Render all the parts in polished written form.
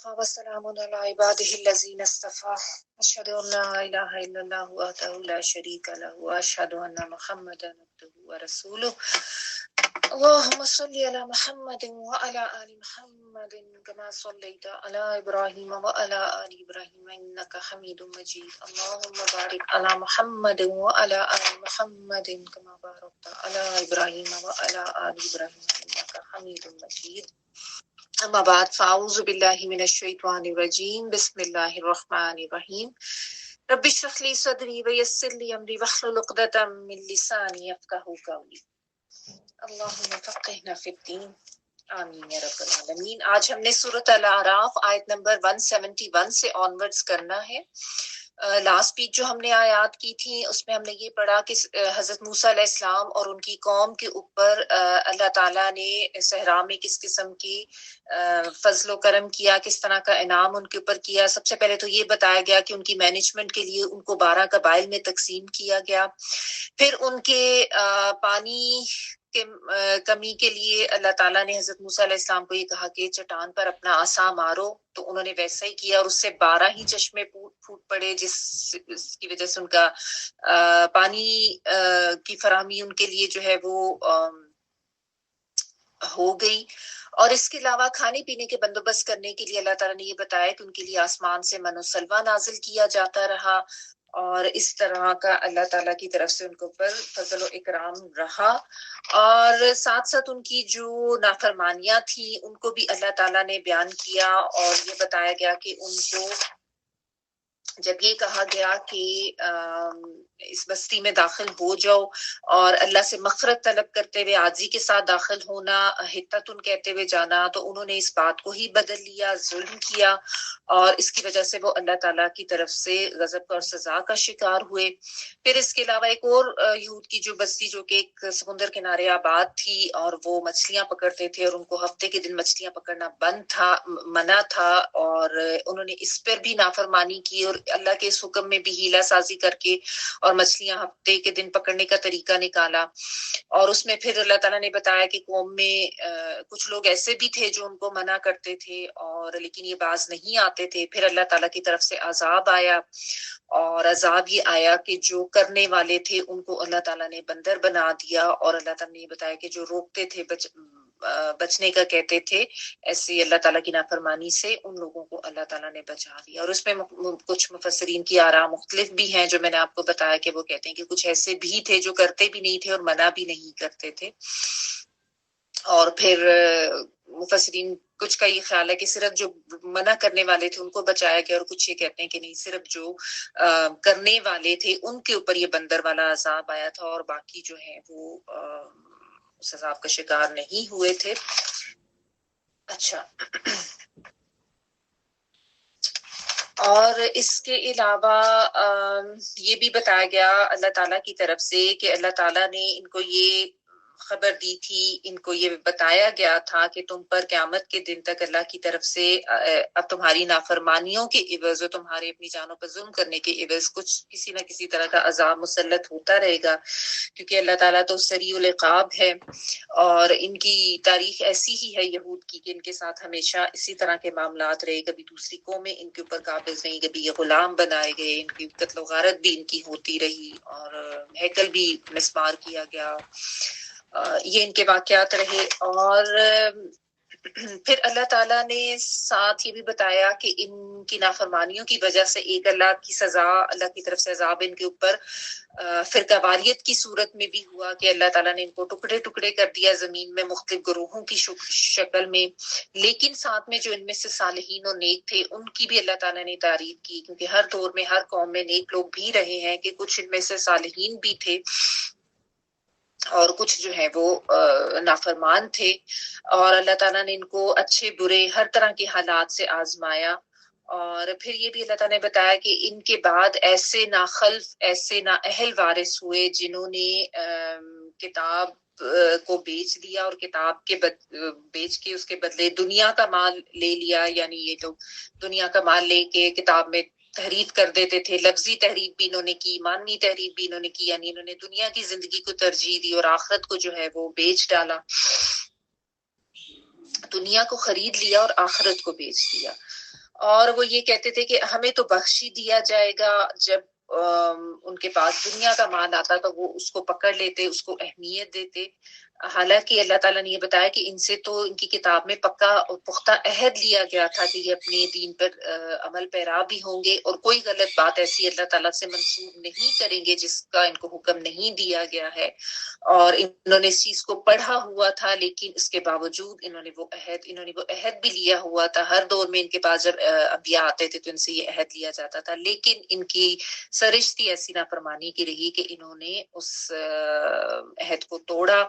وكفى وسلام على عباده الذين اصطفى أشهد أن لا إله إلا الله وحده لا شريك له وأشهد أن محمدا عبده ورسوله اللهم صل على محمد وعلى آل محمد كما صليت على إبراهيم وعلى آل إبراهيم إنك حميد مجيد اللهم بارك على محمد وعلى آل محمد كما باركت على إبراهيم وعلى آل إبراهيم إنك حميد مجيد اما بعد فاعوذ باللہ من الشیطان الرجیم بسم اللہ الرحمن الرحیم رب اشرح لی صدری ویسر لی امری واحلل عقدۃ من لسانی یفقہوا قولی اللہم فقہنا فی الدین آمین یا رب العالمین۔ آج ہم نے سورۃ الاعراف آیت نمبر 171 سے آنورڈز کرنا ہے۔ لاسٹ ویک جو ہم نے آیات کی تھی اس میں ہم نے یہ پڑھا کہ حضرت موسیٰ علیہ السلام اور ان کی قوم کے اوپر اللہ تعالیٰ نے صحرا میں کس قسم کی فضل و کرم کیا، کس طرح کا انعام ان کے اوپر کیا۔ سب سے پہلے تو یہ بتایا گیا کہ ان کی مینجمنٹ کے لیے ان کو 12 قبائل میں تقسیم کیا گیا۔ پھر ان کے پانی کے کمی کے لیے اللہ تعالیٰ نے حضرت موسیٰ علیہ السلام کو یہ کہا کہ چٹان پر اپنا عصا مارو، تو انہوں نے ویسا ہی کیا اور اس سے 12 ہی چشمے پھوٹ پڑے، جس کی وجہ سے ان کا پانی کی فراہمی ان کے لیے جو ہے وہ ہو گئی۔ اور اس کے علاوہ کھانے پینے کے بندوبست کرنے کے لیے اللہ تعالیٰ نے یہ بتایا کہ ان کے لیے آسمان سے من و سلوہ نازل کیا جاتا رہا، اور اس طرح کا اللہ تعالیٰ کی طرف سے ان کے اوپر فضل و اکرام رہا۔ اور ساتھ ساتھ ان کی جو نافرمانیاں تھیں ان کو بھی اللہ تعالیٰ نے بیان کیا، اور یہ بتایا گیا کہ ان کو جب یہ کہا گیا کہ اس بستی میں داخل ہو جاؤ اور اللہ سے مغفرت طلب کرتے ہوئے عاجزی کے ساتھ داخل ہونا، حطتن کہتے ہوئے جانا، تو انہوں نے اس بات کو ہی بدل لیا، ظلم کیا، اور اس کی وجہ سے وہ اللہ تعالیٰ کی طرف سے غضب اور سزا کا شکار ہوئے۔ پھر اس کے علاوہ ایک اور یہود کی جو بستی جو کہ ایک سمندر کنارے آباد تھی، اور وہ مچھلیاں پکڑتے تھے اور ان کو ہفتے کے دن مچھلیاں پکڑنا منع تھا، اور انہوں نے اس پر بھی نافرمانی کی اور اللہ کے اس حکم میں بھی ہیلا سازی کر کے اور مچھلیاں ہفتے کے دن پکڑنے کا طریقہ نکالا۔ اور اس میں پھر اللہ تعالیٰ نے بتایا کہ قوم میں کچھ لوگ ایسے بھی تھے جو ان کو منع کرتے تھے، اور لیکن یہ باز نہیں آتے تھے۔ پھر اللہ تعالیٰ کی طرف سے عذاب آیا، اور عذاب یہ آیا کہ جو کرنے والے تھے ان کو اللہ تعالیٰ نے بندر بنا دیا، اور اللہ تعالیٰ نے یہ بتایا کہ جو روکتے تھے بچنے کا کہتے تھے ایسے اللہ تعالیٰ کی نافرمانی سے، ان لوگوں کو اللہ تعالیٰ نے بچا دیا۔ اور اس میں کچھ مفسرین کی آراء مختلف بھی ہیں، جو میں نے آپ کو بتایا کہ وہ کہتے ہیں کہ کچھ ایسے بھی تھے جو کرتے بھی نہیں تھے اور منع بھی نہیں کرتے تھے، اور پھر مفسرین کچھ کا یہ خیال ہے کہ صرف جو منع کرنے والے تھے ان کو بچایا گیا، اور کچھ یہ کہتے ہیں کہ نہیں، صرف جو کرنے والے تھے ان کے اوپر یہ بندر والا عذاب آیا تھا، اور باقی جو ہیں وہ اس عذاب کا شکار نہیں ہوئے تھے۔ اچھا، اور اس کے علاوہ یہ بھی بتایا گیا اللہ تعالیٰ کی طرف سے کہ اللہ تعالیٰ نے ان کو یہ خبر دی تھی، ان کو یہ بتایا گیا تھا کہ تم پر قیامت کے دن تک اللہ کی طرف سے اب تمہاری نافرمانیوں کے عوض و تمہارے اپنی جانوں پر ظلم کرنے کے عوض کچھ کسی نہ کسی طرح کا عذاب مسلط ہوتا رہے گا، کیونکہ اللہ تعالیٰ تو سریع العقاب ہے، اور ان کی تاریخ ایسی ہی ہے یہود کی کہ ان کے ساتھ ہمیشہ اسی طرح کے معاملات رہے۔ کبھی دوسری قومیں ان کے اوپر قابض نہیں، کبھی یہ غلام بنائے گئے، ان کی قتل و غارت بھی ان کی ہوتی رہی، اور ہیکل بھی مسمار کیا گیا، یہ ان کے واقعات رہے۔ اور پھر اللہ تعالیٰ نے ساتھ یہ بھی بتایا کہ ان کی نافرمانیوں کی وجہ سے ایک اللہ کی سزا، اللہ کی طرف سے عذاب ان کے اوپر فرقہ واریت کی صورت میں بھی ہوا، کہ اللہ تعالیٰ نے ان کو ٹکڑے ٹکڑے کر دیا زمین میں مختلف گروہوں کی شکل میں، لیکن ساتھ میں جو ان میں سے صالحین اور نیک تھے ان کی بھی اللہ تعالیٰ نے تعریف کی، کیونکہ ہر دور میں ہر قوم میں نیک لوگ بھی رہے ہیں، کہ کچھ ان میں سے صالحین بھی تھے اور کچھ جو ہے وہ نافرمان تھے، اور اللہ تعالیٰ نے ان کو اچھے برے ہر طرح کے حالات سے آزمایا۔ اور پھر یہ بھی اللہ تعالیٰ نے بتایا کہ ان کے بعد ایسے ناخلف، ایسے نااہل وارث ہوئے جنہوں نے کتاب کو بیچ دیا، اور کتاب کے بیچ کے اس کے بدلے دنیا کا مال لے لیا، یعنی یہ لوگ دنیا کا مال لے کے کتاب میں تحریف کر دیتے تھے، لفظی تحریف بھی انہوں نے کی، معنی تحریف بھی انہوں نے کی، یعنی انہوں نے دنیا کی زندگی کو ترجیح دی اور آخرت کو جو ہے وہ بیچ ڈالا۔ دنیا کو خرید لیا اور آخرت کو بیچ دیا. اور وہ یہ کہتے تھے کہ ہمیں تو بخشی دیا جائے گا. جب ان کے پاس دنیا کا مال آتا تو وہ اس کو پکڑ لیتے، اس کو اہمیت دیتے. حالانکہ اللہ تعالیٰ نے یہ بتایا کہ ان سے تو ان کی کتاب میں پکا اور پختہ عہد لیا گیا تھا کہ یہ اپنے دین پر عمل پیرا بھی ہوں گے اور کوئی غلط بات ایسی اللہ تعالیٰ سے منسوب نہیں کریں گے جس کا ان کو حکم نہیں دیا گیا ہے. اور انہوں نے اس چیز کو پڑھا ہوا تھا، لیکن اس کے باوجود انہوں نے وہ عہد بھی لیا ہوا تھا. ہر دور میں ان کے پاس جب انبیاء آتے تھے تو ان سے یہ عہد لیا جاتا تھا، لیکن ان کی سرشتی ایسی نافرمانی کی رہی کہ انہوں نے اس عہد کو توڑا.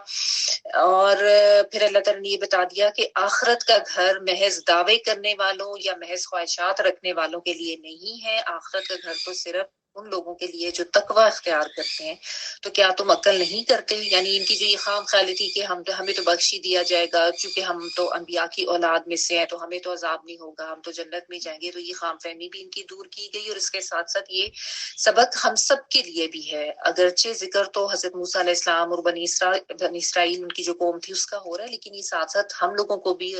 اور پھر اللہ تعالیٰ نے یہ بتا دیا کہ آخرت کا گھر محض دعوے کرنے والوں یا محض خواہشات رکھنے والوں کے لیے نہیں ہے. آخرت کا گھر تو صرف ان لوگوں کے لیے جو تقوی اختیار کرتے ہیں. تو کیا تم عقل نہیں کرتے؟ یعنی ان کی جو یہ خام خیالی تھی کہ ہمیں تو بخشی دیا جائے گا چونکہ ہم تو انبیاء کی اولاد میں سے ہیں تو ہمیں تو عذاب نہیں ہوگا، ہم تو جنت میں جائیں گے. تو یہ خام فہمی بھی ان کی دور کی گئی. اور اس کے ساتھ ساتھ یہ سبق ہم سب کے لیے بھی ہے. اگرچہ ذکر تو حضرت موسیٰ علیہ السلام اور بنی اسرائیل ان کی جو قوم تھی اس کا ہو رہا ہے، لیکن یہ ساتھ ساتھ ہم لوگوں کو بھی،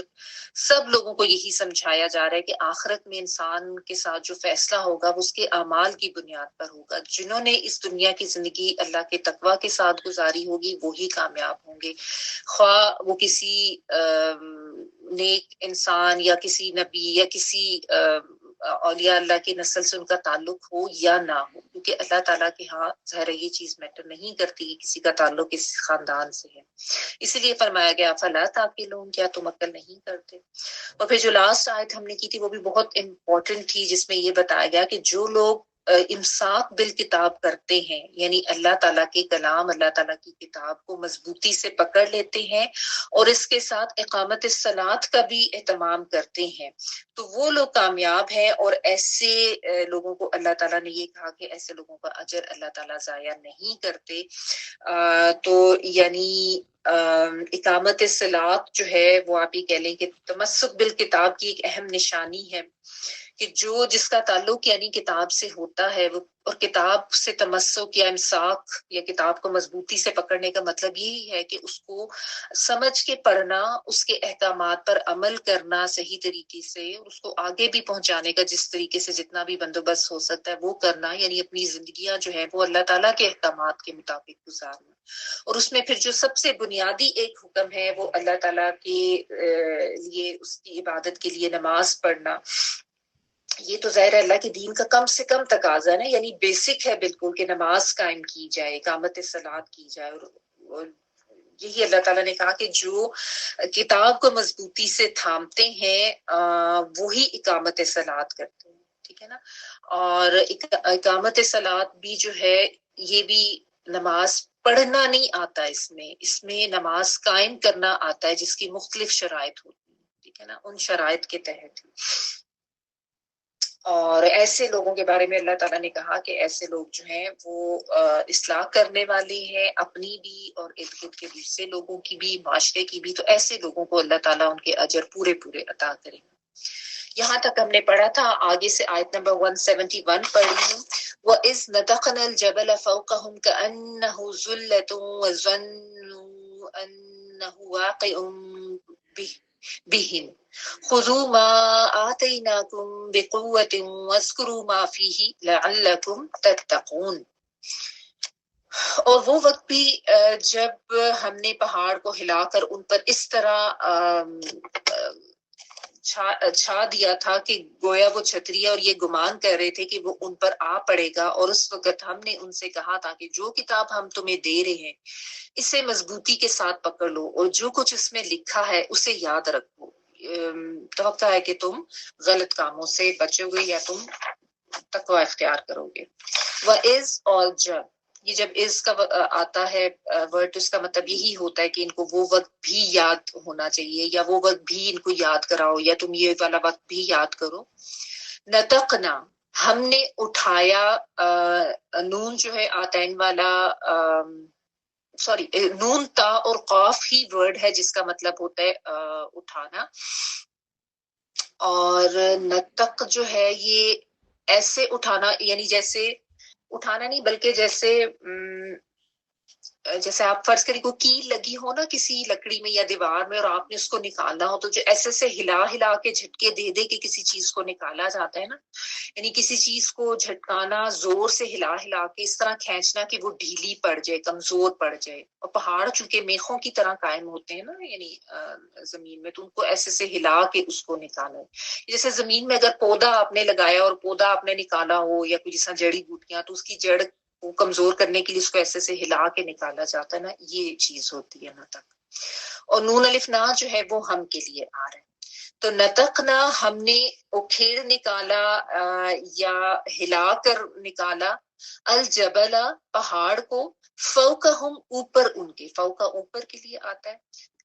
سب لوگوں کو یہی سمجھایا جا رہا ہے کہ آخرت میں انسان کے ساتھ جو فیصلہ ہوگا وہ اس کے اعمال کی بنیاد پر ہوگا. جنہوں نے اس دنیا کی زندگی اللہ کے تقوی کے ساتھ گزاری ہوگی وہی کامیاب ہوں گے، خواہ وہ کسی نیک انسان یا کسی نبی یا کسی اولیاء اللہ کی نسل سے ان کا تعلق ہو یا نہ ہو. کیونکہ اللہ تعالیٰ کے ہاں ظاہر یہ چیز میٹر نہیں کرتی کہ کسی کا تعلق کس خاندان سے ہے. اسی لیے فرمایا گیا فلا تعقلون، کیا تم عقل نہیں کرتے. اور پھر جو لاسٹ آیت ہم نے کی تھی وہ بھی بہت امپورٹنٹ تھی، جس میں یہ بتایا گیا کہ جو لوگ امساک بالکتاب کرتے ہیں، یعنی اللہ تعالیٰ کے کلام، اللہ تعالیٰ کی کتاب کو مضبوطی سے پکڑ لیتے ہیں اور اس کے ساتھ اقامت الصلاۃ کا بھی اہتمام کرتے ہیں، تو وہ لوگ کامیاب ہیں. اور ایسے لوگوں کو اللہ تعالیٰ نے یہ کہا کہ ایسے لوگوں کا اجر اللہ تعالیٰ ضائع نہیں کرتے. تو یعنی اقامت الصلاۃ جو ہے وہ آپ یہ کہہ لیں کہ تمسک بالکتاب کی ایک اہم نشانی ہے کہ جس کا تعلق یعنی کتاب سے ہوتا ہے وہ، اور کتاب سے تمسک یا امساک یا کتاب کو مضبوطی سے پکڑنے کا مطلب یہی ہے کہ اس کو سمجھ کے پڑھنا، اس کے احکامات پر عمل کرنا صحیح طریقے سے، اور اس کو آگے بھی پہنچانے کا جس طریقے سے جتنا بھی بندوبست ہو سکتا ہے وہ کرنا. یعنی اپنی زندگیاں جو ہے وہ اللہ تعالیٰ کے احکامات کے مطابق گزارنا. اور اس میں پھر جو سب سے بنیادی ایک حکم ہے وہ اللہ تعالیٰ کے لیے اس کی عبادت کے لیے نماز پڑھنا. یہ تو ظاہر اللہ کے دین کا کم سے کم تقاضا ہے، یعنی بیسک ہے بالکل کہ نماز قائم کی جائے، اقامت صلاۃ کی جائے. اور یہی اللہ تعالیٰ نے کہا کہ جو کتاب کو مضبوطی سے تھامتے ہیں وہی اقامت صلاۃ کرتے ہیں. ٹھیک ہے نا. اور اقامت صلاۃ بھی جو ہے یہ بھی نماز پڑھنا نہیں آتا، اس میں نماز قائم کرنا آتا ہے جس کی مختلف شرائط ہوتی ہیں. ٹھیک ہے نا. ان شرائط کے تحت. اور ایسے لوگوں کے بارے میں اللہ تعالیٰ نے کہا کہ ایسے لوگ جو ہیں وہ اصلاح کرنے والے ہیں، اپنی بھی اور ارد گرد کے دوسرے لوگوں کی بھی، معاشرے کی بھی. تو ایسے لوگوں کو اللہ تعالیٰ ان کے اجر پورے پورے عطا کریں. یہاں تک ہم نے پڑھا تھا. آگے سے آیت نمبر 171 پڑھی ہوں. وَإِذْ نَتَقْنَا الْجَبَلَ فَوْقَهُمْ كَأَنَّهُ ظُلَّةٌ وَظَنُّوا أَنَّهُ وَاقِعٌ بِهِمْ خُذُوا مَا آتَيْنَاكُمْ بِقُوَّةٍ وَاذْكُرُوا مَا فِيهِ لَعَلَّكُمْ تَتَّقُونَ. اور وہ وقت بھی جب ہم نے پہاڑ کو ہلا کر ان پر اس طرح چھا دیا تھا کہ گویا وہ چھتری ہے، اور یہ گمان کر رہے تھے کہ وہ ان پر آ پڑے گا. اور اس وقت ہم نے ان سے کہا تھا کہ جو کتاب ہم تمہیں دے رہے ہیں اسے مضبوطی کے ساتھ پکڑ لو اور جو کچھ اس میں لکھا ہے اسے یاد رکھو. توقع ہے کہ تم غلط کاموں سے بچو گے یا تم تقوی اختیار کرو گے. وَإِذْ اور جب از کا آتا ہے ورڈ، اس کا مطلب یہی ہوتا ہے کہ ان کو وہ وقت بھی یاد ہونا چاہیے، یا وہ وقت بھی ان کو یاد کراؤ، یا تم یہ والا وقت بھی یاد کرو. نتقنا ہم نے اٹھایا، نون جو ہے آتین والا نون تا اور قاف ہی ورڈ ہے جس کا مطلب ہوتا ہے اٹھانا. اور نتق جو ہے یہ ایسے اٹھانا، یعنی جیسے اٹھانا نہیں بلکہ جیسے جیسے آپ فرض کریں کوئی کیل لگی ہو نا کسی لکڑی میں یا دیوار میں اور آپ نے اس کو نکالنا ہو، تو جو ایسے ہلا ہلا کے جھٹکے دے دے کے کسی چیز کو نکالا جاتا ہے نا، یعنی کسی چیز کو جھٹکانا، زور سے ہلا ہلا کے اس طرح کھینچنا کہ وہ ڈھیلی پڑ جائے، کمزور پڑ جائے. اور پہاڑ چونکہ میخوں کی طرح قائم ہوتے ہیں نا، یعنی زمین میں، تو ان کو ایسے ہلا کے اس کو نکالا ہے. جیسے زمین میں اگر پودا آپ نے لگایا اور پودا آپ نے نکالا ہو، یا کوئی جیسا جڑی بوٹیاں، تو اس کی جڑ کو کمزور کرنے کے لیے اس کو ایسے ہلا کے نکالا جاتا ہے نا، یہ چیز ہوتی ہے نتق. اور نون الف نا جو ہے وہ ہم کے لیے آ رہا ہے. تو نتقنا ہم نے اکھیڑ نکالا یا ہلا کر نکالا، الجبل پہاڑ کو، فوقہم اوپر ان کے، فوقہ اوپر کے لیے آتا ہے،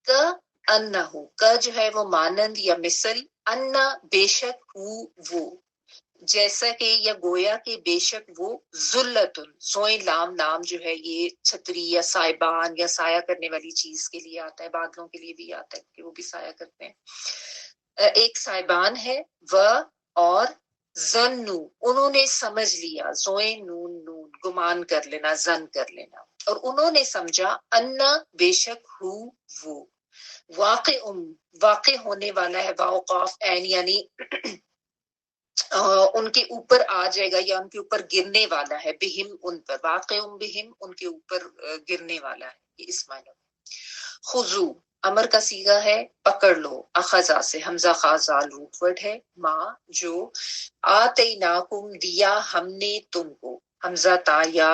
کا انہو، کا جو ہے وہ مانند یا مثل، انا بے شک، وہ جیسا کہ یا گویا کہ بے شک وہ، ذلتن، زوئیں لام، لام جو ہے یہ چھتری یا سائبان یا سایہ کرنے والی چیز کے لیے آتا ہے، بادلوں کے لیے بھی آتا ہے کہ وہ بھی سایہ کرتے ہیں. ایک سائبان ہے، و اور ظنو انہوں نے سمجھ لیا، زوئیں نون نون، گمان کر لینا، زن کر لینا، اور انہوں نے سمجھا، انا بے شک ہو وہ، واقع ہونے والا ہے، واو قاف عین، یعنی ان کے اوپر آ جائے گا یا ان کے اوپر گرنے والا ہے، بہم ان پر، واقع بہم ان کے اوپر گرنے والا ہے، یہ اس معنی میں. خذو امر کا صیغہ ہے، پکڑ لو، اخذا سے حمزہ خازال روٹ ورڈ ہے، ماں جو، آتیناکم دیا ہم نے تم کو، حمزہ تا یا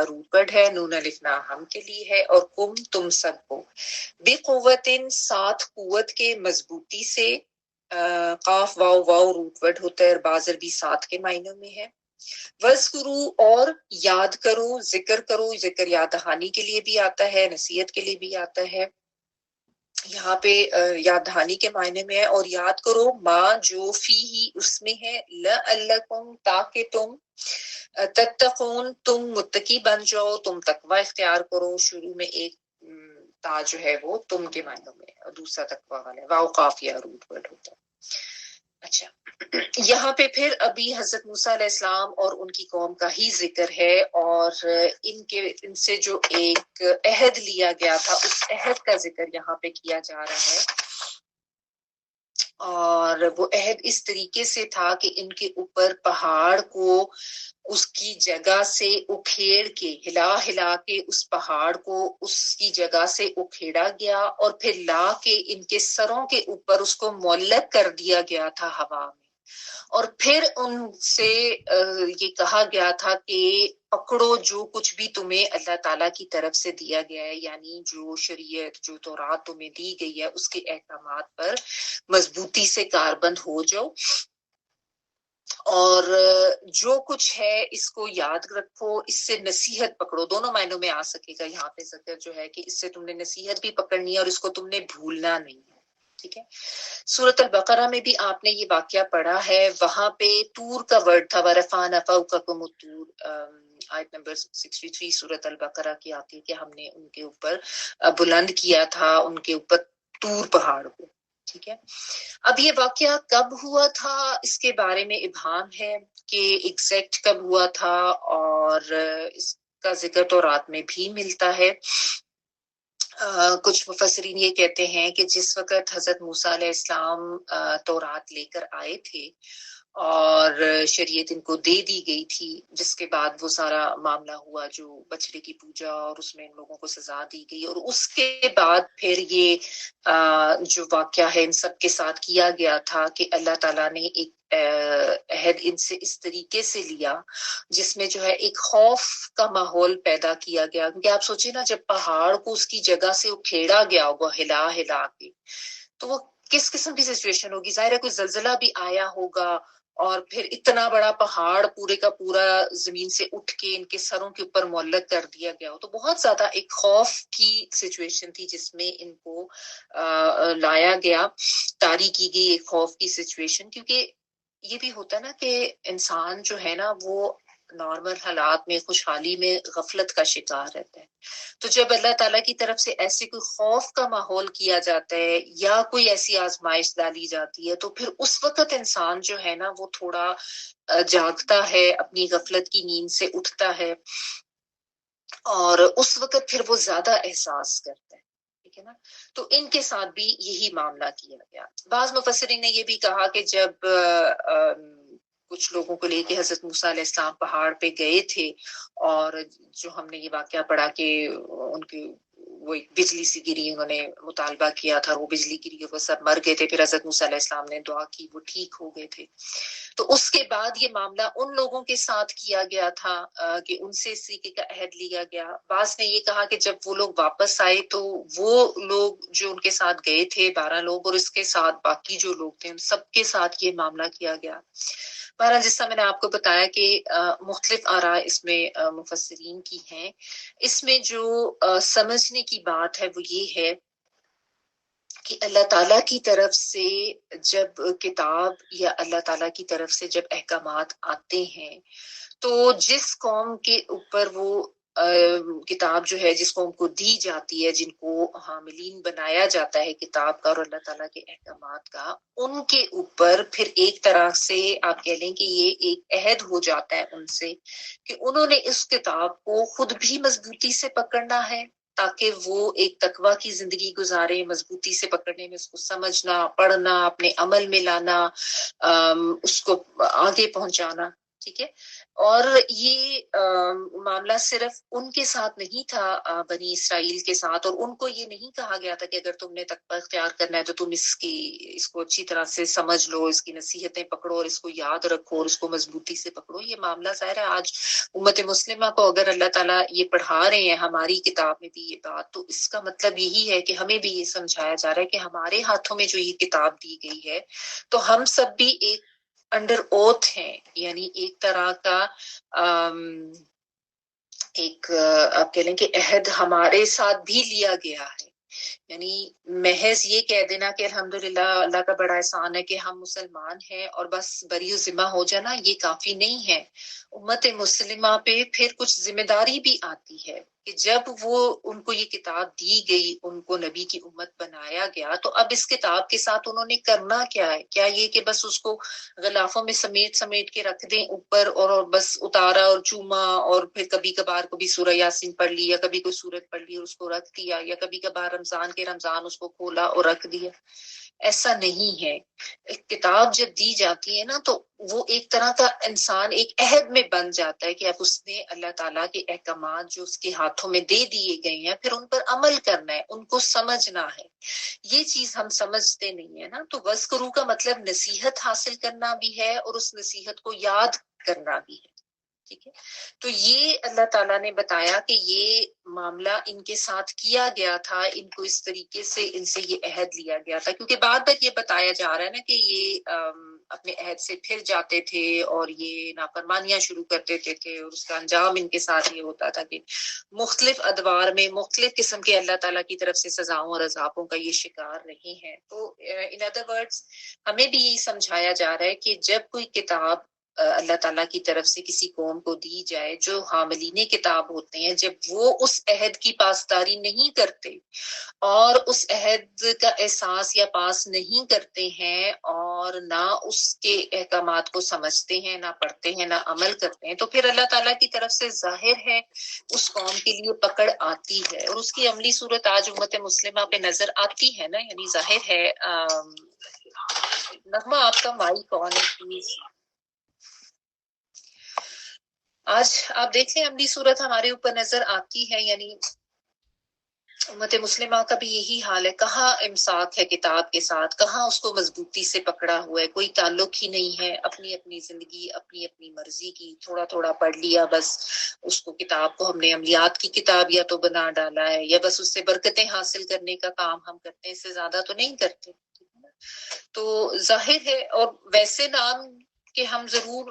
روٹ ورڈ ہے، نون الف نا ہم کے لیے ہے، اور کم تم سب کو، بقوتن ساتھ قوت کے، مضبوطی سے، قاف واو واو روٹ ورڈ ہوتا ہے، اور بازر بھی ساتھ کے معنوں میں ہے. وذکرو اور یاد کرو، ذکر کرو، ذکر یاد دہانی کے لیے بھی آتا ہے، نصیحت کے لیے بھی آتا ہے، یہاں پہ یاد دہانی کے معنی میں ہے. اور یاد کرو ماں جو فی ہی اس میں ہے، لعلکم تاکہ تم، تتقون تم متقی بن جاؤ، تم تقوی اختیار کرو. شروع میں ایک تا جو ہے وہ تم کے معنوں میں، اور دوسرا تقوی والا ہے، واو قاف یا روٹ ورڈ ہوتا ہے. اچھا، یہاں پہ پھر ابھی حضرت موسیٰ علیہ السلام اور ان کی قوم کا ہی ذکر ہے، اور ان سے جو ایک عہد لیا گیا تھا اس عہد کا ذکر یہاں پہ کیا جا رہا ہے. اور وہ عہد اس طریقے سے تھا کہ ان کے اوپر پہاڑ کو اس کی جگہ سے اکھیڑ کے، ہلا ہلا کے اس پہاڑ کو اس کی جگہ سے اکھیڑا گیا، اور پھر لا کے ان کے سروں کے اوپر اس کو معلق کر دیا گیا تھا ہوا میں. اور پھر ان سے یہ کہا گیا تھا کہ پکڑو جو کچھ بھی تمہیں اللہ تعالیٰ کی طرف سے دیا گیا ہے، یعنی جو شریعت، جو تورات تمہیں دی گئی ہے، اس کے احکامات پر مضبوطی سے کاربند ہو جاؤ، اور جو کچھ ہے اس کو یاد رکھو، اس سے نصیحت پکڑو. دونوں معنوں میں آ سکے گا یہاں پہ ذکر جو ہے کہ اس سے تم نے نصیحت بھی پکڑنی ہے اور اس کو تم نے بھولنا نہیں ہے. ٹھیک ہے. سورۃ البقرہ میں بھی آپ نے یہ واقعہ پڑھا ہے، وہاں پہ طور کا ورڈ تھا، وَرَفَعْنَا فَوْقَكُمُ الطُّورَ، آیت نمبر 63 سورۃ البقرہ کی آتی ہے کہ ہم نے ان کے اوپر بلند کیا تھا، ان کے اوپر طور پہاڑ کو. ٹھیک ہے. اب یہ واقعہ کب ہوا تھا اس کے بارے میں ابہام ہے کہ ایگزیکٹ کب ہوا تھا، اور اس کا ذکر تو رات میں بھی ملتا ہے. کچھ مفسرین یہ کہتے ہیں کہ جس وقت حضرت موسیٰ علیہ السلام تورات لے کر آئے تھے اور شریعت ان کو دے دی گئی تھی، جس کے بعد وہ سارا معاملہ ہوا جو بچڑے کی پوجا، اور اس میں ان لوگوں کو سزا دی گئی، اور اس کے بعد پھر یہ جو واقعہ ہے ان سب کے ساتھ کیا گیا تھا کہ اللہ تعالیٰ نے ایک عہد ان سے اس طریقے سے لیا جس میں جو ہے ایک خوف کا ماحول پیدا کیا گیا. کیونکہ آپ سوچیں نا، جب پہاڑ کو اس کی جگہ سے اکھیڑا گیا ہوگا ہلا ہلا کے، تو وہ کس قسم کی سچویشن ہوگی. ظاہر ہے کوئی زلزلہ بھی آیا ہوگا، اور پھر اتنا بڑا پہاڑ پورے کا پورا زمین سے اٹھ کے ان کے سروں کے اوپر معلق کر دیا گیا ہو، تو بہت زیادہ ایک خوف کی سچویشن تھی جس میں ان کو لایا گیا، طاری کی گئی ایک خوف کی سچویشن. کیونکہ یہ بھی ہوتا ہے نا کہ انسان جو ہے نا وہ نارمل حالات میں، خوشحالی میں غفلت کا شکار رہتا ہے. تو جب اللہ تعالیٰ کی طرف سے ایسے کوئی خوف کا ماحول کیا جاتا ہے یا کوئی ایسی آزمائش ڈالی جاتی ہے، تو پھر اس وقت انسان جو ہے نا وہ تھوڑا جاگتا ہے، اپنی غفلت کی نیند سے اٹھتا ہے، اور اس وقت پھر وہ زیادہ احساس کرتا ہے، ٹھیک ہے نا. تو ان کے ساتھ بھی یہی معاملہ کیا گیا. بعض مفسرین نے یہ بھی کہا کہ جب کچھ لوگوں کو لے کے حضرت موسیٰ علیہ السلام پہاڑ پہ گئے تھے، اور جو ہم نے یہ واقعہ پڑھا کہ ان کی وہ ایک بجلی سی گری، انہوں نے مطالبہ کیا تھا، وہ بجلی گری، وہ سب مر گئے تھے، پھر حضرت موسیٰ علیہ السلام نے دعا کی، وہ ٹھیک ہو گئے تھے. تو اس کے بعد یہ معاملہ ان لوگوں کے ساتھ کیا گیا تھا کہ ان سے اس طریقے کا عہد لیا گیا. بعض نے یہ کہا کہ جب وہ لوگ واپس آئے تو وہ لوگ جو ان کے ساتھ گئے تھے 12 لوگ، اور اس کے ساتھ باقی جو لوگ تھے ان سب کے ساتھ یہ معاملہ کیا گیا. بہرحال جس طرح میں نے آپ کو بتایا کہ مختلف آراء اس میں مفسرین کی ہیں. اس میں جو سمجھنے کی بات ہے وہ یہ ہے کہ اللہ تعالیٰ کی طرف سے جب کتاب یا اللہ تعالیٰ کی طرف سے جب احکامات آتے ہیں تو جس قوم کے اوپر وہ کتاب جو ہے جس قوم کو دی جاتی ہے، جن کو حاملین بنایا جاتا ہے کتاب کا اور اللہ تعالیٰ کے احکامات کا، ان کے اوپر پھر ایک طرح سے آپ کہہ لیں کہ یہ ایک عہد ہو جاتا ہے ان سے کہ انہوں نے اس کتاب کو خود بھی مضبوطی سے پکڑنا ہے تاکہ وہ ایک تقویٰ کی زندگی گزارے، مضبوطی سے پکڑنے میں اس کو سمجھنا، پڑھنا، اپنے عمل میں لانا، اس کو آگے پہنچانا. ٹھیک ہے. اور یہ معاملہ صرف ان کے ساتھ نہیں تھا بنی اسرائیل کے ساتھ، اور ان کو یہ نہیں کہا گیا تھا کہ اگر تم نے تقویٰ اختیار کرنا ہے تو تم اس کو اچھی طرح سے سمجھ لو، اس کی نصیحتیں پکڑو اور اس کو یاد رکھو اور اس کو مضبوطی سے پکڑو. یہ معاملہ ظاہر ہے آج امت مسلمہ کو اگر اللہ تعالیٰ یہ پڑھا رہے ہیں ہماری کتاب میں بھی یہ بات، تو اس کا مطلب یہی ہے کہ ہمیں بھی یہ سمجھایا جا رہا ہے کہ ہمارے ہاتھوں میں جو یہ کتاب دی گئی ہے تو ہم سب بھی ایک انڈر اوتھ ہیں، یعنی ایک طرح کا ایک آپ کہہ لیں کہ عہد ہمارے ساتھ بھی لیا گیا ہے. یعنی محض یہ کہہ دینا کہ الحمدللہ اللہ کا بڑا احسان ہے کہ ہم مسلمان ہیں اور بس بری و ذمہ ہو جانا، یہ کافی نہیں ہے. امت مسلمہ پہ پھر کچھ ذمہ داری بھی آتی ہے کہ جب وہ ان کو یہ کتاب دی گئی، ان کو نبی کی امت بنایا گیا، تو اب اس کتاب کے ساتھ انہوں نے کرنا کیا ہے؟ کیا یہ کہ بس اس کو غلافوں میں سمیٹ کے رکھ دیں اوپر اور بس اتارا اور چوما، اور پھر کبھی کبھار کو بھی سورہ یاسین پڑھ لی یا کبھی کوئی سورت پڑھ لی اور اس کو رکھ دیا، یا کبھی کبھار رمضان اس کو کھولا اور رکھ دیا؟ ایسا نہیں ہے. ایک کتاب جب دی جاتی ہے نا تو وہ ایک طرح کا انسان ایک عہد میں بن جاتا ہے کہ اب اس نے اللہ تعالیٰ کے احکامات جو اس کے ہاتھوں میں دے دیے گئے ہیں پھر ان پر عمل کرنا ہے، ان کو سمجھنا ہے. یہ چیز ہم سمجھتے نہیں ہے نا. تو وذکروا کا مطلب نصیحت حاصل کرنا بھی ہے اور اس نصیحت کو یاد کرنا بھی ہے. ٹھیک ہے. تو یہ اللہ تعالیٰ نے بتایا کہ یہ معاملہ ان کے ساتھ کیا گیا تھا، ان کو اس طریقے سے ان سے یہ عہد لیا گیا تھا، کیونکہ بعد تک یہ بتایا جا رہا ہے نا کہ یہ اپنے عہد سے پھر جاتے تھے اور یہ نافرمانیاں شروع کر دیتے تھے، اور اس کا انجام ان کے ساتھ یہ ہوتا تھا کہ مختلف ادوار میں مختلف قسم کے اللہ تعالیٰ کی طرف سے سزاؤں اور عذابوں کا یہ شکار رہے ہیں. تو ان ادر ورڈز ہمیں بھی یہی سمجھایا جا رہا ہے کہ جب کوئی کتاب اللہ تعالیٰ کی طرف سے کسی قوم کو دی جائے، جو حاملین کتاب ہوتے ہیں، جب وہ اس عہد کی پاسداری نہیں کرتے اور اس عہد کا احساس یا پاس نہیں کرتے ہیں اور نہ اس کے احکامات کو سمجھتے ہیں، نہ پڑھتے ہیں، نہ عمل کرتے ہیں، تو پھر اللہ تعالیٰ کی طرف سے ظاہر ہے اس قوم کے لیے پکڑ آتی ہے، اور اس کی عملی صورت آج امت مسلمہ پہ نظر آتی ہے نا. یعنی ظاہر ہے نغمہ آپ کا مائک آن ہے پلیز. آج آپ دیکھ لیں عملی صورت ہمارے اوپر نظر آتی ہے. یعنی امت مسلمہ کا بھی یہی حال ہے، کہاں امساک ہے کتاب کے ساتھ، کہاں اس کو مضبوطی سے پکڑا ہوا ہے، کوئی تعلق ہی نہیں ہے، اپنی اپنی زندگی اپنی اپنی مرضی کی، تھوڑا تھوڑا پڑھ لیا بس، اس کو کتاب کو ہم نے عملیات کی کتاب یا تو بنا ڈالا ہے، یا بس اس سے برکتیں حاصل کرنے کا کام ہم کرتے ہیں، اس سے زیادہ تو نہیں کرتے. تو ظاہر ہے، اور ویسے نام کہ ہم ضرور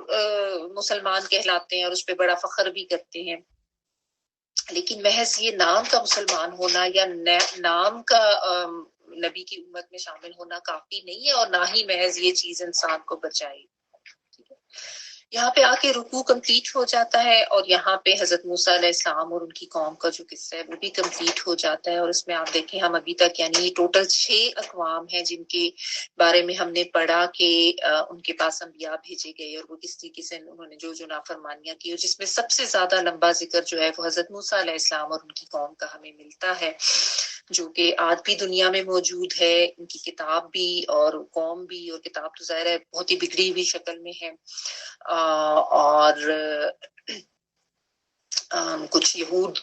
مسلمان کہلاتے ہیں اور اس پہ بڑا فخر بھی کرتے ہیں، لیکن محض یہ نام کا مسلمان ہونا یا نام کا نبی کی امت میں شامل ہونا کافی نہیں ہے، اور نہ ہی محض یہ چیز انسان کو بچائے. ٹھیک ہے. یہاں پہ آ کے رکوع کمپلیٹ ہو جاتا ہے، اور یہاں پہ حضرت موسیٰ علیہ السلام اور ان کی قوم کا جو قصہ ہے وہ بھی کمپلیٹ ہو جاتا ہے. اور اس میں آپ دیکھیں ہم ابھی تک یعنی یہ ٹوٹل 6 اقوام ہیں جن کے بارے میں ہم نے پڑھا کہ ان کے پاس انبیاء بھیجے گئے اور وہ کس طریقے سے انہوں نے جو نافرمانیاں کی، اور جس میں سب سے زیادہ لمبا ذکر جو ہے وہ حضرت موسیٰ علیہ السلام اور ان کی قوم کا ہمیں ملتا ہے، جو کہ آج بھی دنیا میں موجود ہے. ان کی کتاب بھی اور قوم بھی، اور کتاب تو ظاہر ہے بہت ہی بگڑی ہوئی شکل میں ہے. اور کچھ یہود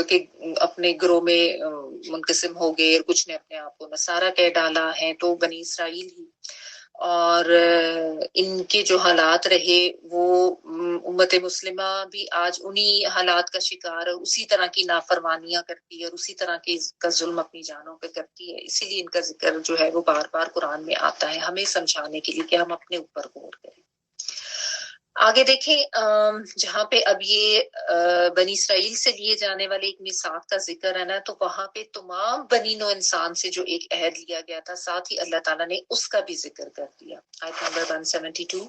کے اپنے گروہ میں منقسم ہو گئے، اور کچھ نے اپنے آپ کو نصارہ کہہ ڈالا ہے، تو بنی اسرائیل ہی. اور ان کے جو حالات رہے وہ امت مسلمہ بھی آج انہی حالات کا شکار ہے، اسی طرح کی نافرمانیاں کرتی ہے اور اسی طرح کا ظلم اپنی جانوں پہ کرتی ہے. اسی لیے ان کا ذکر جو ہے وہ بار بار قرآن میں آتا ہے، ہمیں سمجھانے کے لیے کہ ہم اپنے اوپر غور کریں. آگے دیکھیں جہاں پہ اب یہ بنی اسرائیل سے لیے جانے والے ایک میثاق کا ذکر ہے نا، تو وہاں پہ تمام بنی نوع انسان سے جو ایک عہد لیا گیا تھا، ساتھ ہی اللہ تعالیٰ نے اس کا بھی ذکر کر دیا. آیت نمبر 172،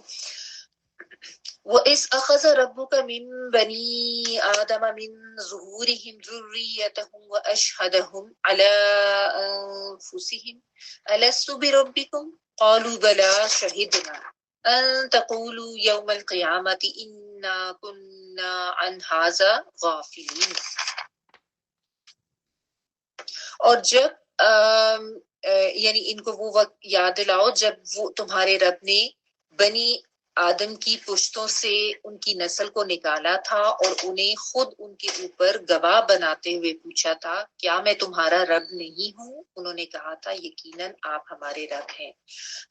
وَإِذْ أَخَذَ رَبُّكَ مِن بَنِي آدَمَ مِن ظُهُورِهِمْ ذُرِّيَّتَهُمْ وَأَشْهَدَهُمْ عَلَىٰ أَنفُسِهِمْ أَلَسْتُ بِرَبِّكُمْ قَالُوا بَلَىٰ شَهِدْنَا أَن تَقُولُوا يَوْمَ الْقِيَامَةِ إِنَّا كُنَّا عَنْ هَٰذَا غَافِلِينَ. اور جب یعنی ان کو وہ وقت یاد دلاؤ جب وہ تمہارے رب نے بنی آدم کی پشتوں سے ان کی نسل کو نکالا تھا اور انہیں خود ان کے اوپر گواہ بناتے ہوئے پوچھا تھا، کیا میں تمہارا رب نہیں ہوں؟ انہوں نے کہا تھا، یقیناً آپ ہمارے رب ہیں،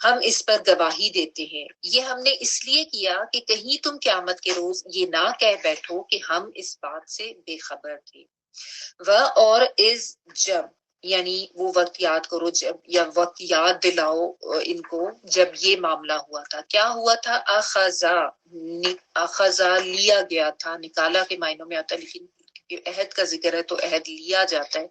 ہم اس پر گواہی دیتے ہیں. یہ ہم نے اس لیے کیا کہ کہیں تم قیامت کے روز یہ نہ کہہ بیٹھو کہ ہم اس بات سے بے خبر تھے. اور جب یعنی وہ وقت یاد کرو جب، یا وقت یاد دلاؤ ان کو جب یہ معاملہ ہوا تھا. کیا ہوا تھا؟ اخذا لیا گیا تھا، نکالا کے معنوں میں آتا ہے، لیکن عہد کا ذکر ہے تو عہد لیا جاتا ہے،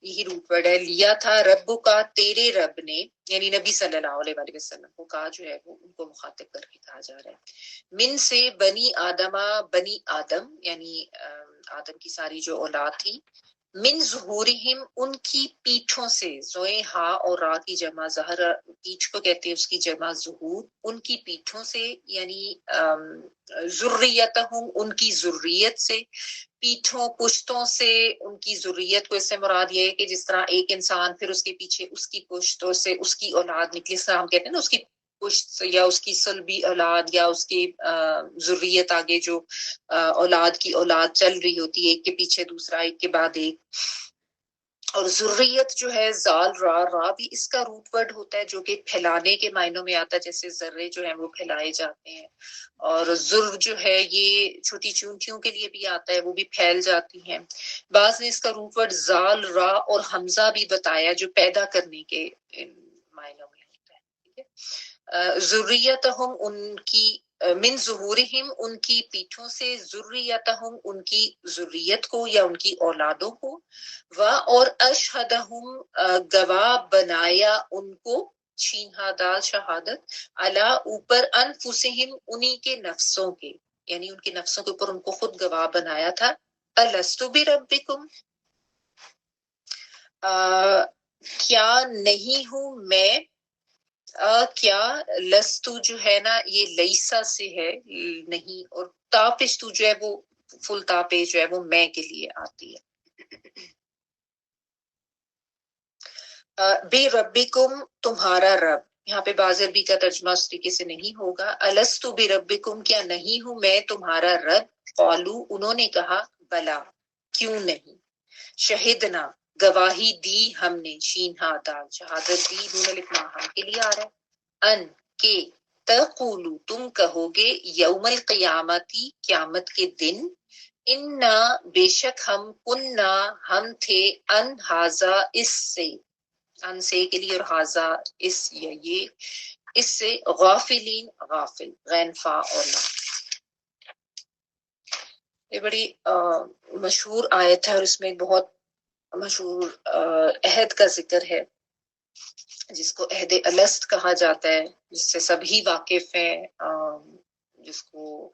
یہی روٹ ورڈ ہے. لیا تھا رب کا، تیرے رب نے، یعنی نبی صلی اللہ علیہ وآلہ وسلم کو کہا جو ہے وہ ان کو مخاطب کر کے کہا جا رہا ہے. من سے بنی آدمہ، بنی آدم یعنی آدم کی ساری جو اولاد تھی، من ظہورہم ان کی پیٹھوں سے، زوئے ہا اور را کی جمع ظہر، پیٹھ کو کہتے ہیں اس کی جمع ظہور، ان کی پیٹھوں سے یعنی ذریتہم ان کی ذریت سے، پیٹھوں پشتوں سے ان کی ذریت کو اس سے مراد یہ ہے کہ جس طرح ایک انسان پھر اس کے پیچھے اس کی پشتوں سے اس کی اولاد نکلی، اس طرح ہم کہتے ہیں نا اس کی پشت یا اس کی سلبی اولاد یا اس کی ذریت آگے جو اولاد کی اولاد چل رہی ہوتی ہے، ایک کے پیچھے دوسرا ایک کے بعد ایک. اور ذریت جو ہے زال را بھی اس کا روٹ ورڈ ہوتا ہے جو کہ پھیلانے کے معنوں میں آتا ہے، جیسے ذرے جو ہیں وہ پھیلائے جاتے ہیں. اور ذر جو ہے یہ چھوٹی چونٹیوں کے لیے بھی آتا ہے، وہ بھی پھیل جاتی ہیں. بعض نے اس کا روٹ ورڈ زال را اور حمزہ بھی بتایا جو پیدا کرنے کے معنوں میں ہوتا ہے. ٹھیک ہے. ذریتہم ان کی، من ظہورہم ان کی پیٹھوں سے، ذریتہم ان کی ذریت کو یا ان کی اولادوں کو، اور اشہدہم گواہ بنایا ان کو، شین ہا دال شہادت، علی اوپر، انفسہم انہی کے نفسوں کے، یعنی ان کے نفسوں کے اوپر ان کو خود گواہ بنایا تھا. الست بربکم، کیا نہیں ہوں میں، کیا لستو جو ہے نا یہ لیسا سے ہے نہیں، اور تاپش تو جو ہے وہ فل تاپش جو ہے وہ میں کے لیے آتی ہے. بے ربکم تمہارا رب، یہاں پہ باز عربی کا ترجمہ اس طریقے سے نہیں ہوگا. الستو بے ربکم کیا نہیں ہوں میں تمہارا رب. قالو انہوں نے کہا، بلا کیوں نہیں، شہدنا گواہی دی ہم نے، شین ہا دال شہادت دی، نون لکھنا ہم کے لیے آ رہا ہے، ان کے، تقولو تم کہو گے، یوم القیامتی قیامت کے دن، انا بے شک ہم، کننا ہم تھے، ان ہاذا اس سے، ان سے کے لیے اور ہاذا اس یا یہ، اس سے، غافلین غافل، غین فا اور لا. یہ بڑی مشہور آیت ہے اور اس میں ایک بہت مشہور عہد کا ذکر ہے جس کو عہد الست کہا جاتا ہے، جس سے سبھی واقف ہیں. جس کو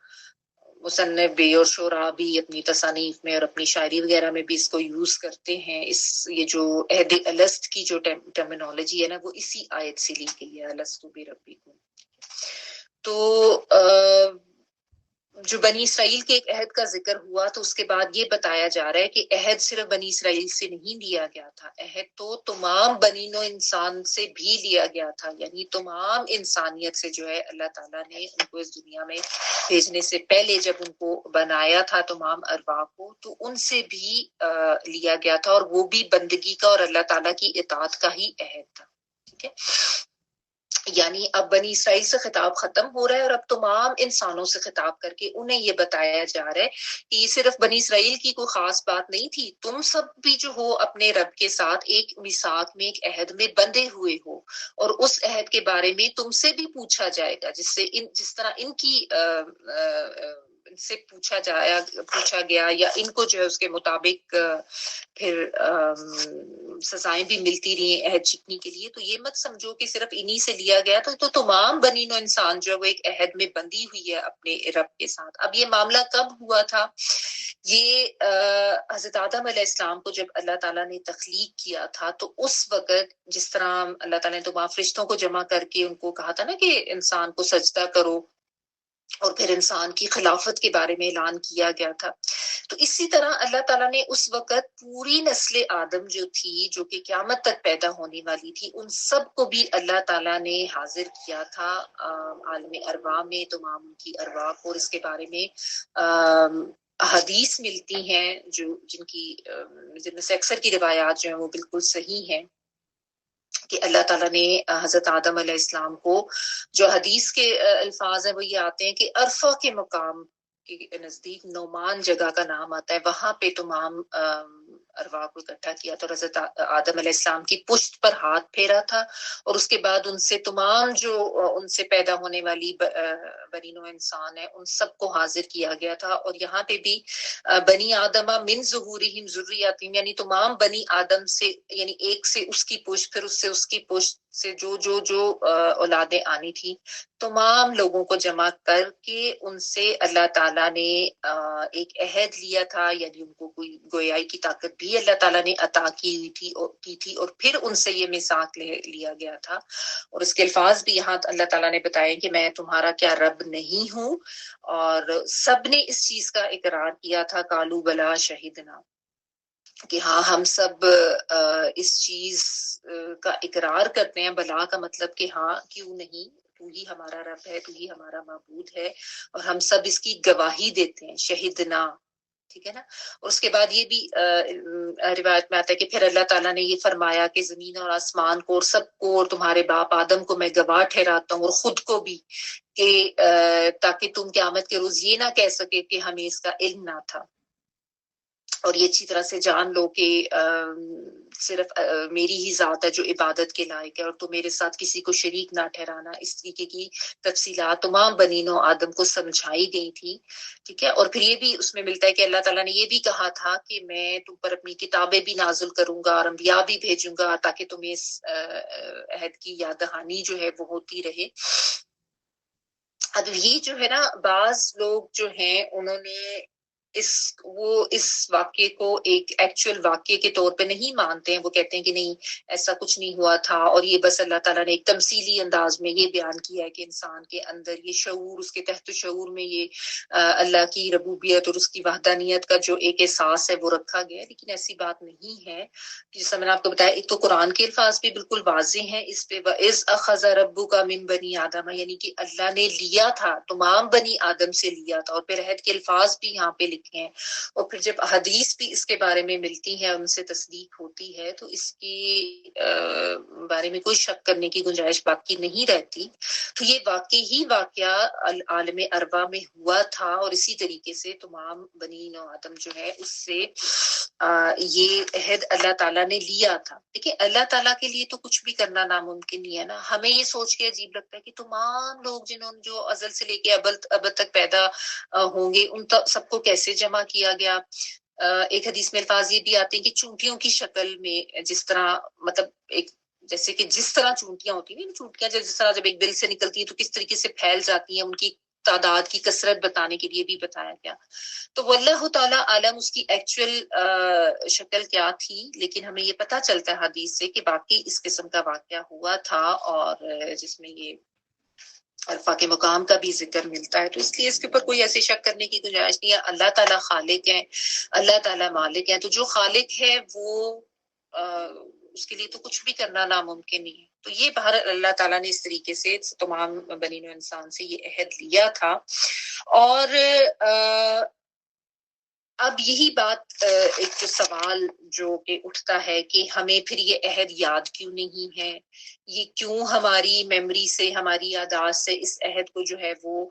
مصنف بھی اور شعراء بھی اپنی تصانیف میں اور اپنی شاعری وغیرہ میں بھی اس کو یوز کرتے ہیں. یہ جو عہد الست کی جو ٹرمینالوجی ہے نا وہ اسی آیت سے لی گئی ہے، الستو بربکم. تو جو بنی اسرائیل کے ایک عہد کا ذکر ہوا تو اس کے بعد یہ بتایا جا رہا ہے کہ عہد صرف بنی اسرائیل سے نہیں لیا گیا تھا، عہد تو تمام بنی نوع انسان سے بھی لیا گیا تھا. یعنی تمام انسانیت سے جو ہے اللہ تعالیٰ نے ان کو اس دنیا میں بھیجنے سے پہلے جب ان کو بنایا تھا تمام ارواح کو تو ان سے بھی لیا گیا تھا، اور وہ بھی بندگی کا اور اللہ تعالیٰ کی اطاعت کا ہی عہد تھا. ٹھیک ہے، یعنی اب بنی اسرائیل سے خطاب ختم ہو رہا ہے اور اب تمام انسانوں سے خطاب کر کے انہیں یہ بتایا جا رہا ہے کہ یہ صرف بنی اسرائیل کی کوئی خاص بات نہیں تھی، تم سب بھی جو ہو اپنے رب کے ساتھ ایک میثاق میں، ایک عہد میں بندھے ہوئے ہو، اور اس عہد کے بارے میں تم سے بھی پوچھا جائے گا، جس طرح ان کی ان سے پوچھا گیا یا ان کو جو ہے اس کے مطابق پھر سزائیں بھی ملتی رہی ہیں عہد چکنی کے لیے. تو یہ مت سمجھو کہ صرف انہی سے لیا گیا تھا، تو تمام بنی نوع انسان جو ہے وہ ایک عہد میں بندھی ہوئی ہے اپنے رب کے ساتھ. اب یہ معاملہ کب ہوا تھا؟ یہ حضرت آدم علیہ السلام کو جب اللہ تعالیٰ نے تخلیق کیا تھا تو اس وقت جس طرح اللہ تعالیٰ نے تمام فرشتوں کو جمع کر کے ان کو کہا تھا نا کہ انسان کو سجدہ کرو، اور پھر انسان کی خلافت کے بارے میں اعلان کیا گیا تھا. تو اسی طرح اللہ تعالیٰ نے اس وقت پوری نسل آدم جو تھی، جو کہ قیامت تک پیدا ہونے والی تھی، ان سب کو بھی اللہ تعالیٰ نے حاضر کیا تھا عالم ارواح میں، تمام ان کی ارواح کو. اور اس کے بارے میں حدیث ملتی ہیں جن میں سے اکثر کی روایات جو ہیں وہ بالکل صحیح ہیں کہ اللہ تعالیٰ نے حضرت آدم علیہ السلام کو، جو حدیث کے الفاظ ہیں وہ یہ آتے ہیں کہ عرفہ کے مقام کے نزدیک نعمان جگہ کا نام آتا ہے، وہاں پہ تمام ارواح کو اکٹھا کیا تھا اور حضرت آدم علیہ السلام کی پشت پر ہاتھ پھیرا تھا، اور اس کے بعد ان سے تمام جو ان سے پیدا ہونے والی بنی نوع انسان ہے ان سب کو حاضر کیا گیا تھا. اور یہاں پہ بھی بنی آدم من ظہورہم ذریاتہم، یعنی تمام بنی آدم سے، یعنی ایک سے اس کی پشت، پھر اس سے اس کی پشت سے جو اولادیں آنی تھی، تمام لوگوں کو جمع کر کے ان سے اللہ تعالیٰ نے ایک عہد لیا تھا. یعنی ان کو کوئی گویائی کی طاقت بھی اللہ تعالیٰ نے عطا کی تھی اور پھر ان سے یہ میثاق لیا گیا تھا. اور اس کے الفاظ بھی یہاں اللہ تعالیٰ نے بتایا کہ میں تمہارا کیا رب نہیں ہوں، اور سب نے اس چیز کا اقرار کیا تھا، قالوا بلا شہدنا، کہ ہاں ہم سب اس چیز کا اقرار کرتے ہیں. بلا کا مطلب کہ ہاں کیوں نہیں، تو ہی ہمارا رب ہے، تو ہی ہمارا معبود ہے، اور ہم سب اس کی گواہی دیتے ہیں، شہدنا. ٹھیک ہے نا. اور اس کے بعد یہ بھی روایت میں آتا ہے کہ پھر اللہ تعالیٰ نے یہ فرمایا کہ زمین اور آسمان کو اور سب کو اور تمہارے باپ آدم کو میں گواہ ٹھہراتا ہوں، اور خود کو بھی، کہ تاکہ تم قیامت کے روز یہ نہ کہہ سکے کہ ہمیں اس کا علم نہ تھا. اور یہ اچھی طرح سے جان لو کہ صرف میری ہی ذات ہے جو عبادت کے لائق ہے، اور تو میرے ساتھ کسی کو شریک نہ ٹھہرانا. اس طریقے کی تفصیلات تمام بنی نوع آدم کو سمجھائی گئی تھی. ٹھیک ہے. اور پھر یہ بھی اس میں ملتا ہے کہ اللہ تعالیٰ نے یہ بھی کہا تھا کہ میں تم پر اپنی کتابیں بھی نازل کروں گا اور انبیاء بھی بھیجوں گا، تاکہ تمہیں اس عہد کی یاد دہانی جو ہے وہ ہوتی رہے. اب یہ جو ہے نا، بعض لوگ جو ہیں انہوں نے اس واقعے کو ایک ایکچوئل واقعے کے طور پہ نہیں مانتے ہیں. وہ کہتے ہیں کہ نہیں، ایسا کچھ نہیں ہوا تھا، اور یہ بس اللہ تعالیٰ نے ایک تمثیلی انداز میں یہ بیان کیا ہے کہ انسان کے اندر یہ شعور، اس کے تحت شعور میں یہ اللہ کی ربوبیت اور اس کی وحدانیت کا جو ایک احساس ہے وہ رکھا گیا ہے. لیکن ایسی بات نہیں ہے. جیسا میں نے آپ کو بتایا، ایک تو قرآن کے الفاظ بھی بالکل واضح ہیں اس پہ، وَإِذْ أَخَذَ رَبُّكَ مِن بَنِي آدَمَ، یعنی کہ اللہ نے لیا تھا، تمام بنی آدم سے لیا تھا. اور پھر عہد کے الفاظ بھی یہاں پہ لکھے ہیں. اور پھر جب حدیث بھی اس کے بارے میں ملتی ہے، ان سے تصدیق ہوتی ہے، تو اس کے بارے میں کوئی شک کرنے کی گنجائش باقی نہیں رہتی. تو یہ واقعی ہی واقعہ عالم ارواح میں ہوا تھا، اور اسی طریقے سے تمام بنی نوع آدم جو ہے اس سے یہ عہد اللہ تعالیٰ نے لیا تھا. دیکھیں، اللہ تعالیٰ کے لیے تو کچھ بھی کرنا ناممکن نہیں ہے نا. ہمیں یہ سوچ کے عجیب لگتا ہے کہ تمام لوگ جو ازل سے لے کے اب تک پیدا ہوں گے، ان سب کو کیسے جمع کیا گیا. ایک حدیث میں الفاظ یہ بھی آتے ہیں کہ چونٹیوں کی شکل میں، جس طرح مطلب جیسے کہ جس طرح چونٹیاں ہوتی ہیں، چونٹیاں جس طرح جب ایک دل سے نکلتی ہیں تو کس طریقے سے پھیل جاتی ہیں، ان کی تعداد کی کثرت بتانے کے لیے بھی بتایا گیا. تو واللہ تعالیٰ عالم اس کی ایکچوئل شکل کیا تھی، لیکن ہمیں یہ پتہ چلتا ہے حدیث سے کہ باقی اس قسم کا واقعہ ہوا تھا، اور جس میں یہ عرفہ کے مقام کا بھی ذکر ملتا ہے. تو اس لیے اس کے اوپر کوئی ایسے شک کرنے کی گنجائش نہیں ہے. اللہ تعالیٰ خالق ہیں، اللہ تعالیٰ مالک ہیں. تو جو خالق ہے وہ اس کے لیے تو کچھ بھی کرنا ناممکن نہیں ہے. تو یہ بہر اللہ تعالیٰ نے اس طریقے سے تمام بنی نوع انسان سے یہ عہد لیا تھا. اور اب یہی بات ایک تو سوال جو کہ اٹھتا ہے کہ ہمیں پھر یہ عہد یاد کیوں نہیں ہے، یہ کیوں ہماری میموری سے، ہماری یادداشت سے اس عہد کو جو ہے وہ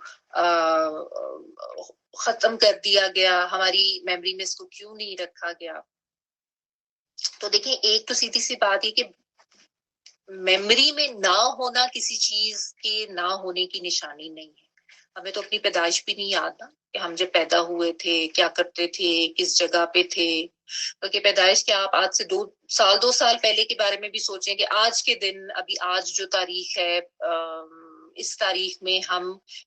ختم کر دیا گیا، ہماری میموری میں اس کو کیوں نہیں رکھا گیا. تو دیکھیں ایک تو سیدھی سی بات یہ کہ میموری میں نہ ہونا کسی چیز کے نہ ہونے کی نشانی نہیں ہے. ہمیں تو اپنی پیدائش بھی نہیں یاد نا کہ ہم جب پیدا ہوئے تھے کیا کرتے تھے، کس جگہ پہ تھے. کیونکہ پیدائش کے آپ آج سے 2 سال پہلے کے بارے میں بھی سوچیں کہ آج کے دن، ابھی آج جو تاریخ ہے، اس تاریخ میں ہم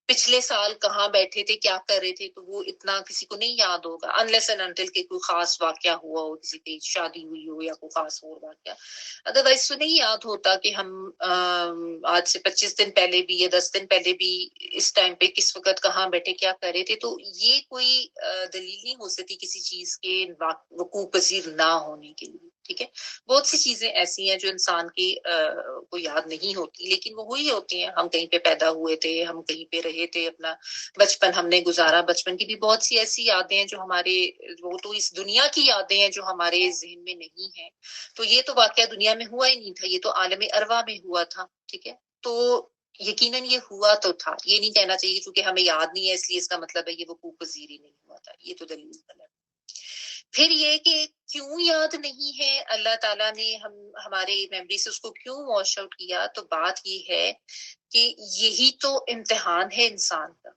پچھلے سال کہاں بیٹھے تھے، کیا کر رہے تھے، تو وہ اتنا کسی کو نہیں یاد ہوگا unless and until کہ کوئی خاص واقعہ ہوا ہو، کسی کی شادی ہوئی ہو یا کوئی خاص اور واقعہ. ادروائز تو نہیں یاد ہوتا کہ ہم آج سے 25 دن پہلے بھی یا 10 دن پہلے بھی اس ٹائم پہ کس وقت کہاں بیٹھے کیا کر رہے تھے. تو یہ کوئی دلیل نہیں ہو سکتی کسی چیز کے وقوع پذیر نہ ہونے کے لیے. ٹھیک ہے، بہت سی چیزیں ایسی ہیں جو انسان کی کو یاد نہیں ہوتی، لیکن وہ وہی ہوتی ہیں. ہم کہیں پہ پیدا ہوئے تھے، ہم کہیں پہ رہے تھے، اپنا بچپن ہم نے گزارا. بچپن کی بھی بہت سی ایسی یادیں ہیں جو ہمارے، وہ تو اس دنیا کی یادیں ہیں جو ہمارے ذہن میں نہیں ہیں. تو یہ تو واقعہ دنیا میں ہوا ہی نہیں تھا، یہ تو عالم ارواح میں ہوا تھا. ٹھیک ہے، تو یقیناً یہ ہوا تو تھا. یہ نہیں کہنا چاہیے کیونکہ ہمیں یاد نہیں ہے اس لیے اس کا مطلب ہے یہ وقوع پذیر ہی نہیں ہوا تھا. یہ تو دلیل غلط. پھر یہ کہ کیوں یاد نہیں ہے، اللہ تعالیٰ نے ہمارے میموری سے اس کو کیوں واش آؤٹ کیا. تو بات یہ ہے کہ یہی تو امتحان ہے انسان کا.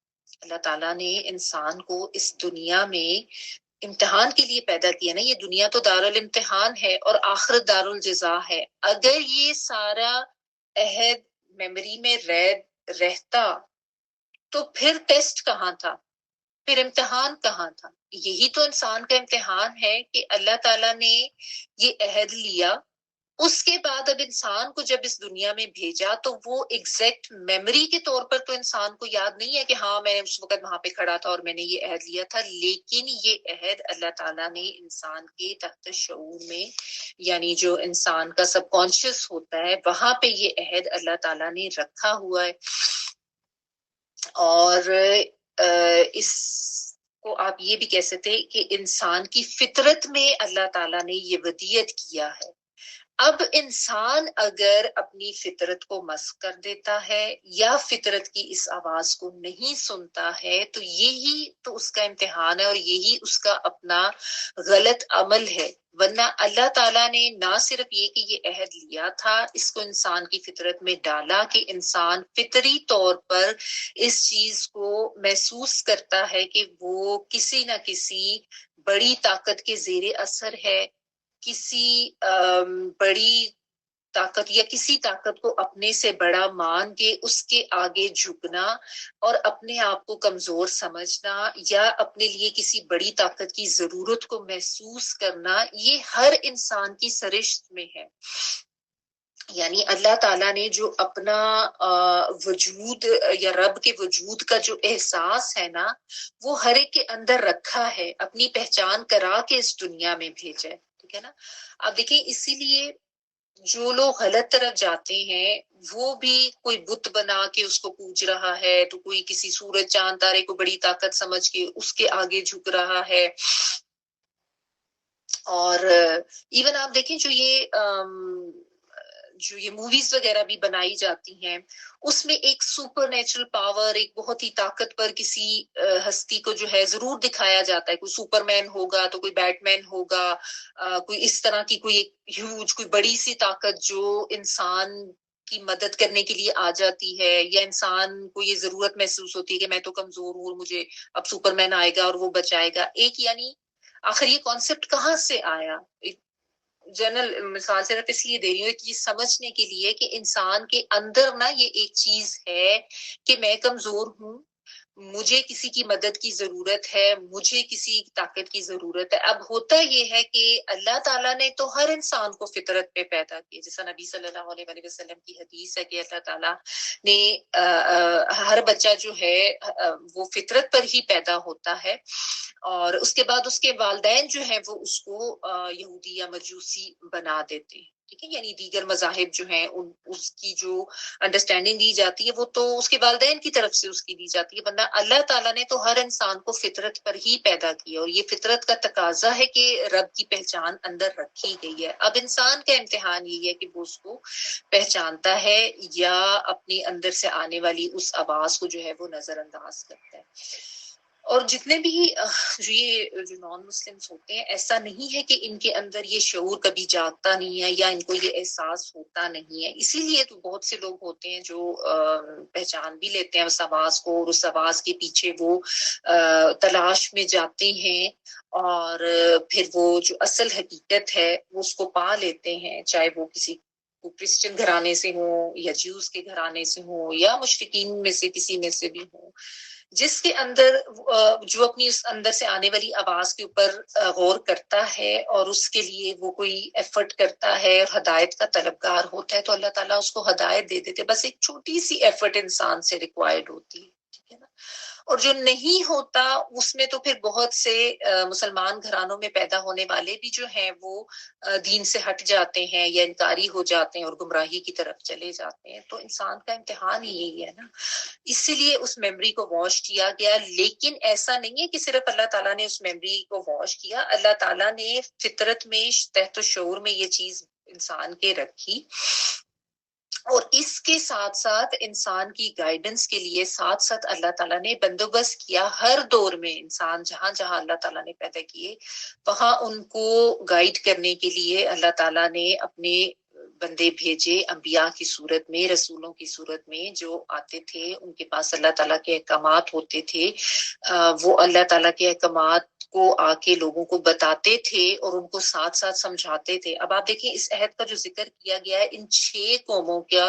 اللہ تعالیٰ نے انسان کو اس دنیا میں امتحان کے لیے پیدا کیا نا. یہ دنیا تو دارالامتحان ہے اور آخرت دارالجزا ہے. اگر یہ سارا عہد میموری میں رہتا تو پھر ٹیسٹ کہاں تھا، پھر امتحان کہاں تھا. یہی تو انسان کا امتحان ہے کہ اللہ تعالیٰ نے یہ عہد لیا، اس کے بعد اب انسان کو جب اس دنیا میں بھیجا تو وہ ایگزیکٹ میموری کے طور پر تو انسان کو یاد نہیں ہے کہ ہاں میں اس وقت وہاں پہ کھڑا تھا اور میں نے یہ عہد لیا تھا. لیکن یہ عہد اللہ تعالیٰ نے انسان کے تحت شعور میں، یعنی جو انسان کا سب کانشیس ہوتا ہے، وہاں پہ یہ عہد اللہ تعالیٰ نے رکھا ہوا ہے. اور اس کو آپ یہ بھی کہہ سکتے ہیں کہ انسان کی فطرت میں اللہ تعالیٰ نے یہ ودیت کیا ہے. اب انسان اگر اپنی فطرت کو مسخ کر دیتا ہے یا فطرت کی اس آواز کو نہیں سنتا ہے تو یہی تو اس کا امتحان ہے اور یہی اس کا اپنا غلط عمل ہے. ورنہ اللہ تعالیٰ نے نہ صرف یہ کہ یہ عہد لیا تھا، اس کو انسان کی فطرت میں ڈالا کہ انسان فطری طور پر اس چیز کو محسوس کرتا ہے کہ وہ کسی نہ کسی بڑی طاقت کے زیر اثر ہے، کسی بڑی طاقت یا کسی طاقت کو اپنے سے بڑا مان کے اس کے آگے جھکنا اور اپنے آپ کو کمزور سمجھنا یا اپنے لیے کسی بڑی طاقت کی ضرورت کو محسوس کرنا، یہ ہر انسان کی سرشت میں ہے. یعنی اللہ تعالیٰ نے جو اپنا وجود یا رب کے وجود کا جو احساس ہے نا، وہ ہر ایک کے اندر رکھا ہے، اپنی پہچان کرا کے اس دنیا میں بھیجا ہے. ٹھیک ہے نا. اب دیکھیں اسی لیے جو لوگ غلط طرف جاتے ہیں وہ بھی کوئی بت بنا کے اس کو پوج رہا ہے، تو کوئی کسی سورج چاند تارے کو بڑی طاقت سمجھ کے اس کے آگے جھک رہا ہے. اور ایون آپ دیکھیں جو یہ موویز وغیرہ بھی بنائی جاتی ہیں، اس میں ایک سپر نیچرل پاور، ایک بہت ہی طاقتور کسی ہستی کو جو ہے ضرور دکھایا جاتا ہے. کوئی سپر مین ہوگا تو کوئی بیٹ مین ہوگا، کوئی اس طرح کی کوئی ہیوج کوئی بڑی سی طاقت جو انسان کی مدد کرنے کے لیے آ جاتی ہے، یا انسان کو یہ ضرورت محسوس ہوتی ہے کہ میں تو کمزور ہوں اور مجھے اب سپر مین آئے گا اور وہ بچائے گا. ایک یعنی آخر یہ کانسیپٹ کہاں سے آیا؟ جنرل مثال صرف اس لیے دے رہی ہوں کہ سمجھنے کے لیے کہ انسان کے اندر نا یہ ایک چیز ہے کہ میں کمزور ہوں، مجھے کسی کی مدد کی ضرورت ہے، مجھے کسی طاقت کی ضرورت ہے. اب ہوتا یہ ہے کہ اللہ تعالیٰ نے تو ہر انسان کو فطرت پہ پیدا کیا، جیسا نبی صلی اللہ علیہ وسلم کی حدیث ہے کہ اللہ تعالیٰ نے ہر بچہ جو ہے وہ فطرت پر ہی پیدا ہوتا ہے، اور اس کے بعد اس کے والدین جو ہیں وہ اس کو یہودی یا مجوسی بنا دیتے ہیں. ٹھیک ہے، یعنی دیگر مذاہب جو ہیں اس کی جو انڈرسٹینڈنگ دی جاتی ہے وہ تو اس کے والدین کی طرف سے اس کی دی جاتی ہے، ورنہ اللہ تعالیٰ نے تو ہر انسان کو فطرت پر ہی پیدا کیا، اور یہ فطرت کا تقاضا ہے کہ رب کی پہچان اندر رکھی گئی ہے. اب انسان کا امتحان یہ ہے کہ وہ اس کو پہچانتا ہے یا اپنے اندر سے آنے والی اس آواز کو جو ہے وہ نظر انداز کرتا ہے. اور جتنے بھی جو نان مسلمس ہوتے ہیں، ایسا نہیں ہے کہ ان کے اندر یہ شعور کبھی جاگتا نہیں ہے یا ان کو یہ احساس ہوتا نہیں ہے. اسی لیے تو بہت سے لوگ ہوتے ہیں جو پہچان بھی لیتے ہیں اس آواز کو، اور اس آواز کے پیچھے وہ تلاش میں جاتے ہیں، اور پھر وہ جو اصل حقیقت ہے وہ اس کو پا لیتے ہیں، چاہے وہ کسی کرسچن گھرانے سے ہوں یا جیوز کے گھرانے سے ہوں یا مشرکین میں سے کسی میں سے بھی ہوں. جس کے اندر جو اپنی اس اندر سے آنے والی آواز کے اوپر غور کرتا ہے اور اس کے لیے وہ کوئی ایفرٹ کرتا ہے اور ہدایت کا طلبگار ہوتا ہے، تو اللہ تعالیٰ اس کو ہدایت دے دیتے. بس ایک چھوٹی سی ایفرٹ انسان سے ریکوائرڈ ہوتی ہے. ٹھیک ہے نا. اور جو نہیں ہوتا اس میں تو پھر بہت سے مسلمان گھرانوں میں پیدا ہونے والے بھی جو ہیں وہ دین سے ہٹ جاتے ہیں یا انکاری ہو جاتے ہیں اور گمراہی کی طرف چلے جاتے ہیں. تو انسان کا امتحان ہی یہی ہے نا، اسی لیے اس میموری کو واش کیا گیا. لیکن ایسا نہیں ہے کہ صرف اللہ تعالیٰ نے اس میموری کو واش کیا، اللہ تعالیٰ نے فطرت میں تحت شعور میں یہ چیز انسان کے رکھی، اور اس کے ساتھ ساتھ انسان کی گائیڈنس کے لیے ساتھ ساتھ اللہ تعالیٰ نے بندوبست کیا. ہر دور میں انسان جہاں جہاں اللہ تعالیٰ نے پیدا کیے وہاں ان کو گائیڈ کرنے کے لیے اللہ تعالیٰ نے اپنے بندے بھیجے، انبیاء کی صورت میں، رسولوں کی صورت میں، جو آتے تھے. ان کے پاس اللہ تعالیٰ کے احکامات ہوتے تھے، وہ اللہ تعالیٰ کے احکامات کو آ کے لوگوں کو بتاتے تھے اور ان کو ساتھ ساتھ سمجھاتے تھے. اب آپ دیکھیں اس عہد کا جو ذکر کیا گیا ہے، ان 6 قوموں کا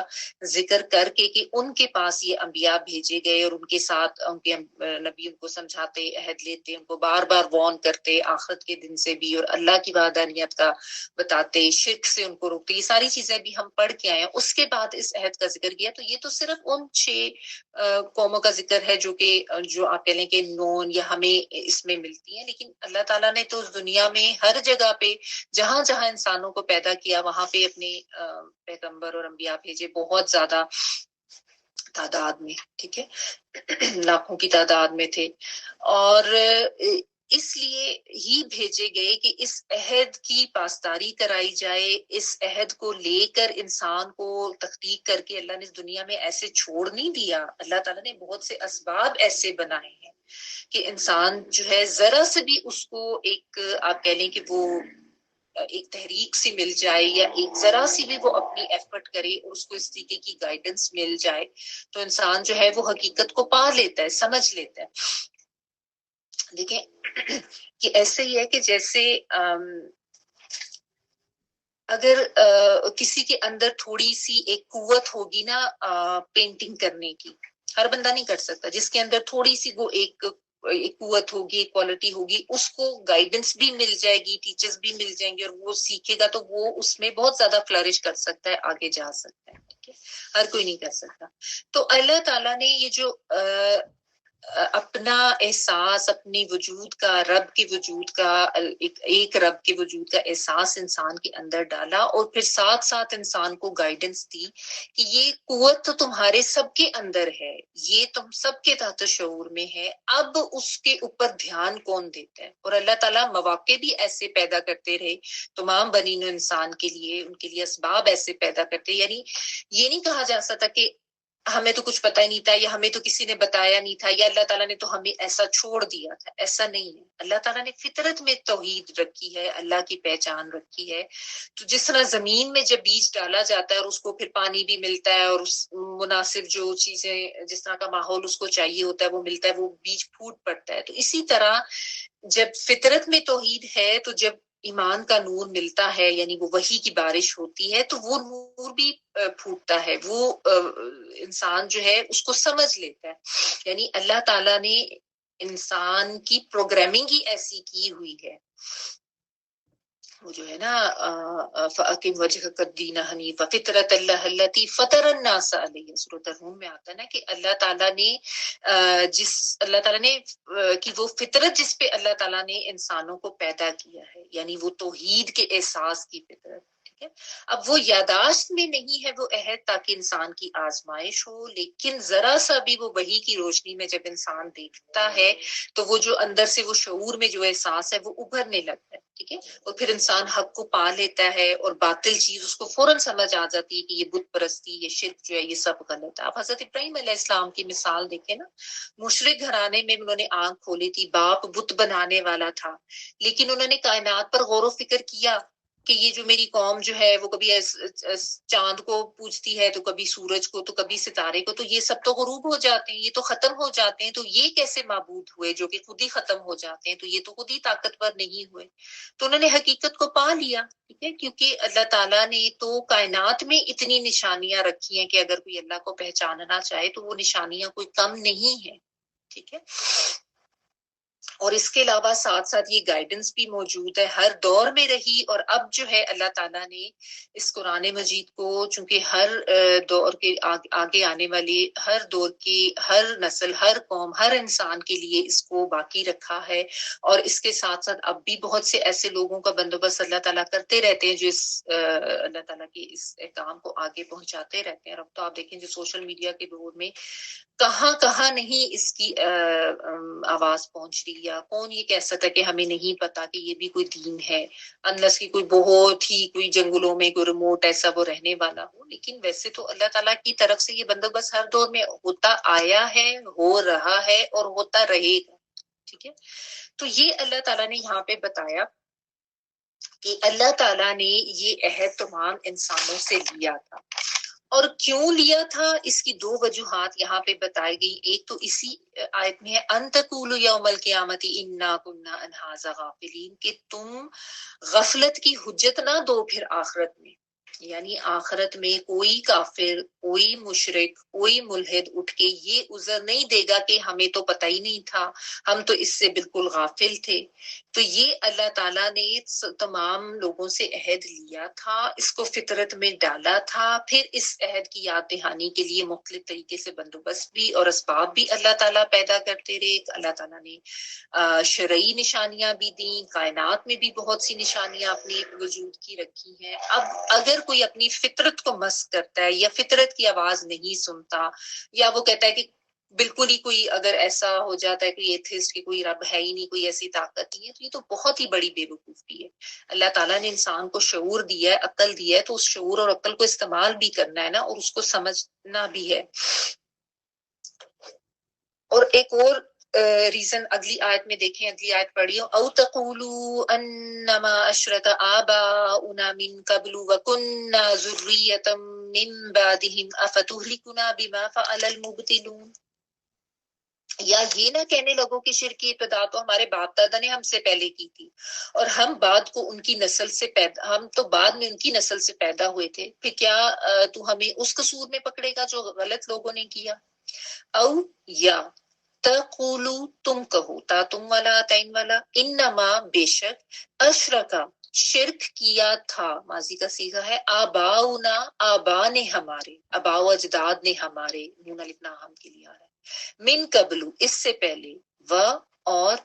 ذکر کر کے کہ ان کے پاس یہ انبیاء بھیجے گئے اور ان کے ساتھ ان کے نبی ان کو سمجھاتے، عہد لیتے، ان کو بار بار وارن کرتے آخرت کے دن سے بھی، اور اللہ کی وحدانیت کا بتاتے، شرک سے ان کو روکتے. یہ ساری چیزیں بھی ہم پڑھ کے آئے ہیں. اس کے بعد اس عہد کا ذکر کیا، تو یہ تو صرف ان 6 قوموں کا ذکر ہے جو آپ کہہ لیں کہ نون یا ہمیں اس میں ملتی ہیں. لیکن اللہ تعالیٰ نے تو اس دنیا میں ہر جگہ پہ جہاں جہاں انسانوں کو پیدا کیا وہاں پہ اپنے پیغمبر اور انبیاء بھیجے، بہت زیادہ تعداد میں. ٹھیک ہے، لاکھوں کی تعداد میں تھے، اور اس لیے ہی بھیجے گئے کہ اس عہد کی پاسداری کرائی جائے. اس عہد کو لے کر انسان کو تحقیق کر کے اللہ نے اس دنیا میں ایسے چھوڑ نہیں دیا. اللہ تعالیٰ نے بہت سے اسباب ایسے بنائے ہیں کہ انسان جو ہے ذرا سے بھی اس کو ایک آپ کہہ لیں کہ وہ ایک تحریک سی مل جائے یا ایک ذرا سی بھی وہ اپنی ایفرٹ کرے اور اس کو اس طریقے کی گائیڈنس مل جائے تو انسان جو ہے وہ حقیقت کو پا لیتا ہے، سمجھ لیتا ہے. دیکھیں کہ ایسے ہی ہے کہ جیسے اگر کسی کے اندر تھوڑی سی ایک قوت ہوگی نا پینٹنگ کرنے کی، ہر بندہ نہیں کر سکتا. جس کے اندر تھوڑی سی وہ ایک قوت ہوگی، ایک کوالٹی ہوگی، اس کو گائیڈنس بھی مل جائے گی، ٹیچرز بھی مل جائیں گے اور وہ سیکھے گا تو وہ اس میں بہت زیادہ فلرش کر سکتا ہے، آگے جا سکتا ہے. ٹھیک ہے، ہر کوئی نہیں کر سکتا. تو اللہ تعالیٰ نے یہ جو اپنا احساس، اپنی وجود کا، رب کے وجود کا، ایک رب کے وجود کا احساس انسان کے اندر ڈالا، اور پھر ساتھ ساتھ انسان کو گائیڈنس دی کہ یہ قوت تو تمہارے سب کے اندر ہے، یہ تم سب کے تحت شعور میں ہے. اب اس کے اوپر دھیان کون دیتا ہے؟ اور اللہ تعالیٰ مواقع بھی ایسے پیدا کرتے رہے تمام بنی نوع انسان کے لیے، ان کے لیے اسباب ایسے پیدا کرتے. یعنی یہ نہیں کہا جا سکتا کہ ہمیں تو کچھ پتہ ہی نہیں تھا یا ہمیں تو کسی نے بتایا نہیں تھا یا اللہ تعالیٰ نے تو ہمیں ایسا چھوڑ دیا تھا. ایسا نہیں ہے. اللہ تعالیٰ نے فطرت میں توحید رکھی ہے، اللہ کی پہچان رکھی ہے. تو جس طرح زمین میں جب بیج ڈالا جاتا ہے اور اس کو پھر پانی بھی ملتا ہے اور اس مناسب جو چیزیں جس طرح کا ماحول اس کو چاہیے ہوتا ہے وہ ملتا ہے، وہ بیج پھوٹ پڑتا ہے. تو اسی طرح جب فطرت میں توحید ہے تو جب ایمان کا نور ملتا ہے، یعنی وہ وحی کی بارش ہوتی ہے، تو وہ نور بھی پھوٹتا ہے، وہ انسان جو ہے اس کو سمجھ لیتا ہے، یعنی اللہ تعالیٰ نے انسان کی پروگرامنگ ہی ایسی کی ہوئی ہے، وہ جو ہے نا فَأَقِمْ وَجْهَكَ الدِّينَ حَنِيفًا فِطْرَتَ اللَّهِ الَّتِي فَطَرَ النَّاسَ عَلَيْهَا، سورۃ الروم میں آتا ہے نا کہ اللہ تعالیٰ نے کہ وہ فطرت جس پہ اللہ تعالیٰ نے انسانوں کو پیدا کیا ہے، یعنی وہ توحید کے احساس کی فطرت، ٹھیک ہے۔ اب وہ یاداشت میں نہیں ہے وہ عہد تاکہ انسان کی آزمائش ہو، لیکن ذرا سا بھی وہ وحی کی روشنی میں جب انسان دیکھتا ہے تو وہ جو اندر سے وہ شعور میں جو احساس ہے وہ ابھرنے لگتا ہے، ٹھیک ہے، اور پھر انسان حق کو پا لیتا ہے اور باطل چیز اس کو فوراً سمجھ آ جاتی ہے کہ یہ بت پرستی، یہ شرک جو ہے یہ سب غلط ہے۔ آپ حضرت ابراہیم علیہ السلام کی مثال دیکھیں نا، مشرک گھرانے میں انہوں نے آنکھ کھولی تھی، باپ بت بنانے والا تھا، لیکن انہوں نے کائنات پر غور و فکر کیا کہ یہ جو میری قوم جو ہے وہ کبھی چاند کو پوجتی ہے، تو کبھی سورج کو، تو کبھی ستارے کو، تو یہ سب تو غروب ہو جاتے ہیں، یہ تو ختم ہو جاتے ہیں، تو یہ کیسے معبود ہوئے جو کہ خود ہی ختم ہو جاتے ہیں، تو یہ تو خود ہی طاقتور نہیں ہوئے۔ تو انہوں نے حقیقت کو پا لیا، ٹھیک ہے، کیونکہ اللہ تعالیٰ نے تو کائنات میں اتنی نشانیاں رکھی ہیں کہ اگر کوئی اللہ کو پہچاننا چاہے تو وہ نشانیاں کوئی کم نہیں ہیں، ٹھیک ہے۔ اور اس کے علاوہ ساتھ ساتھ یہ گائیڈنس بھی موجود ہے، ہر دور میں رہی، اور اب جو ہے اللہ تعالیٰ نے اس قرآن مجید کو چونکہ ہر دور کے آگے آنے والے ہر دور کی ہر نسل، ہر قوم، ہر انسان کے لیے اس کو باقی رکھا ہے، اور اس کے ساتھ ساتھ اب بھی بہت سے ایسے لوگوں کا بندوبست اللہ تعالیٰ کرتے رہتے ہیں جو اس اللہ تعالیٰ کے اس احکام کو آگے پہنچاتے رہتے ہیں۔ اب تو آپ دیکھیں جو سوشل میڈیا کے دور میں کہاں کہاں نہیں اس کی آواز پہنچ رہی ہے، کون یہ کہہ سکتا ہے کہ ہمیں نہیں پتا کہ یہ بھی کوئی دین ہے، انلس کی کوئی بہت ہی کوئی جنگلوں میں کوئی ریموٹ ایسا وہ رہنے والا ہو، لیکن ویسے تو اللہ تعالیٰ کی طرف سے یہ بندوبست ہر دور میں ہوتا آیا ہے، ہو رہا ہے اور ہوتا رہے گا، ٹھیک ہے۔ تو یہ اللہ تعالیٰ نے یہاں پہ بتایا کہ اللہ تعالیٰ نے یہ عہد تمام انسانوں سے لیا تھا، اور کیوں لیا تھا اس کی دو وجوہات یہاں پہ بتائی گئی۔ ایک تو اسی آیت میں ہے ان تقولوا یوم القیامت انا کنا عن ھذا غافلین، کہ تم غفلت کی حجت نہ دو پھر آخرت میں، یعنی آخرت میں کوئی کافر، کوئی مشرک، کوئی ملحد اٹھ کے یہ عذر نہیں دے گا کہ ہمیں تو پتہ ہی نہیں تھا، ہم تو اس سے بالکل غافل تھے۔ تو یہ اللہ تعالیٰ نے تمام لوگوں سے عہد لیا تھا، اس کو فطرت میں ڈالا تھا، پھر اس عہد کی یاد دہانی کے لیے مختلف طریقے سے بندوبست بھی اور اسباب بھی اللہ تعالیٰ پیدا کرتے رہے۔ اللہ تعالیٰ نے شرعی نشانیاں بھی دیں، کائنات میں بھی بہت سی نشانیاں اپنی وجود کی رکھی ہیں۔ اب اگر کوئی اپنی فطرت کو مسخ کرتا ہے یا فطرت کی آواز نہیں سنتا، یا وہ کہتا ہے کہ بالکل ہی کوئی اگر ایسا ہو جاتا ہے کوئی ایتھسٹ کہ کوئی رب ہے ہی نہیں، کوئی ایسی طاقت نہیں ہے، تو یہ تو بہت ہی بڑی بے وقوفی ہے۔ اللہ تعالیٰ نے انسان کو شعور دیا ہے، عقل دیا ہے، تو اس شعور اور عقل کو استعمال بھی کرنا ہے نا، اور اس کو سمجھنا بھی ہے۔ اور ایک اور ریزن اگلی آیت میں دیکھیں، اگلی آیت پڑھیے، او تقولوا انما اشرک آباؤنا من قبل وکنا ذریۃ من بعدهم افتہلکنا بما فعل المبطلون، یا یہ نہ کہنے لگو کہ شرک کی ابتدا تو ہمارے باپ دادا نے ہم سے پہلے کی تھی، اور ہم بعد کو ان کی نسل سے ہم تو بعد میں ان کی نسل سے پیدا ہوئے تھے، پھر کیا تو ہمیں اس قصور میں پکڑے گا جو غلط لوگوں نے کیا۔ او یا تقولو تم کہو، تا تم والا تین والا، انما بے شک اشرکا شرک کیا تھا، ماضی کا صیغہ ہے، آباؤنا آبا نے ہمارے، آبا و اجداد نے ہمارے، نون الف نا ہم کے لیے آ رہا ہے، من قبلو اس سے پہلے، و اور